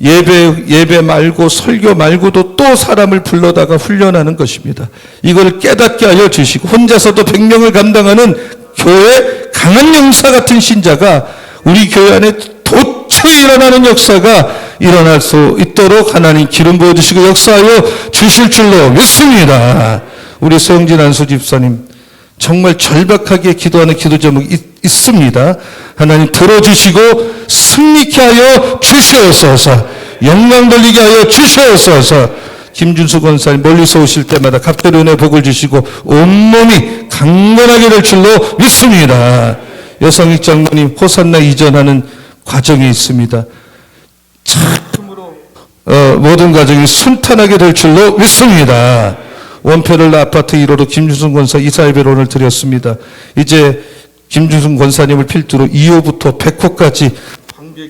예배 말고 설교 말고도 또 사람을 불러다가 훈련하는 것입니다. 이걸 깨닫게 하여 주시고 혼자서도 100명을 감당하는 교회 강한 용사 같은 신자가 우리 교회 안에 도처에 일어나는 역사가 일어날 수 있도록 하나님 기름 부어주시고 역사하여 주실 줄로 믿습니다. 우리 소영진 안수 집사님 정말 절박하게 기도하는 기도 제목이 있습니다. 하나님 들어주시고 승리케 하여 주시옵소서. 영광 돌리게 하여 주시옵소서. 김준수 권사님 멀리서 오실 때마다 갑자기 은혜 복을 주시고 온몸이 강건하게 될 줄로 믿습니다. 여성익 장모님 호산나 이전하는 과정이 있습니다. 참으로 모든 과정이 순탄하게 될 줄로 믿습니다. 원패를 아파트 1호로 김준승 권사 이사예배를 오늘 드렸습니다. 이제 김준승 권사님을 필두로 2호부터 100호까지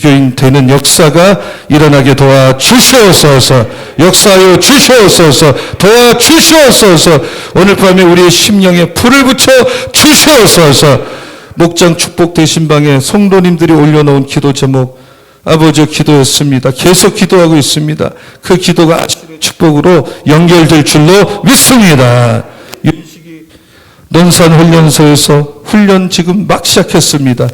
교인 되는 역사가 일어나게 도와주시옵소서. 역사하여 주시옵소서. 도와주시옵소서. 오늘 밤에 우리의 심령에 불을 붙여 주시옵소서. 목장 축복 대신방에 성도님들이 올려놓은 기도 제목 아버지 기도였습니다. 계속 기도하고 있습니다. 그 기도가 아시는 축복으로 연결될 줄로 믿습니다. 윤식이 논산 훈련소에서 훈련 지금 막 시작했습니다.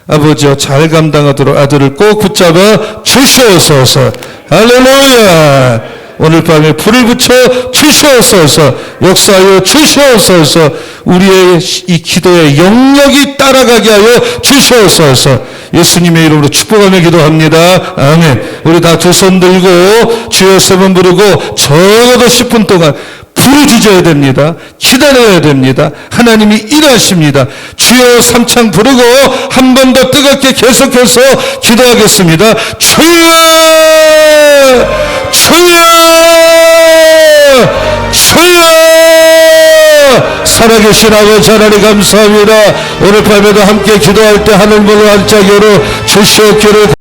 아버지여 잘 감당하도록 아들을 꼭 붙잡아 주시옵소서. 할렐루야. 오늘 밤에 불을 붙여 주시옵소서. 역사하여 주시옵소서. 우리의 이 기도의 영역이 따라가게 하여 주시옵소서. 예수님의 이름으로 축복하며 기도합니다. 아멘. 우리 다 두 손 들고 주여 세 번 부르고 적어도 10분 동안 부르짖어야 됩니다. 기다려야 됩니다. 하나님이 일하십니다. 주여 삼창 부르고 한 번 더 뜨겁게 계속해서 기도하겠습니다. 주여! 주여! 주여! 살아계신 아버지 하나님 감사합니다. 오늘 밤에도 함께 기도할 때 하늘문을 활짝 열어 주시옵기를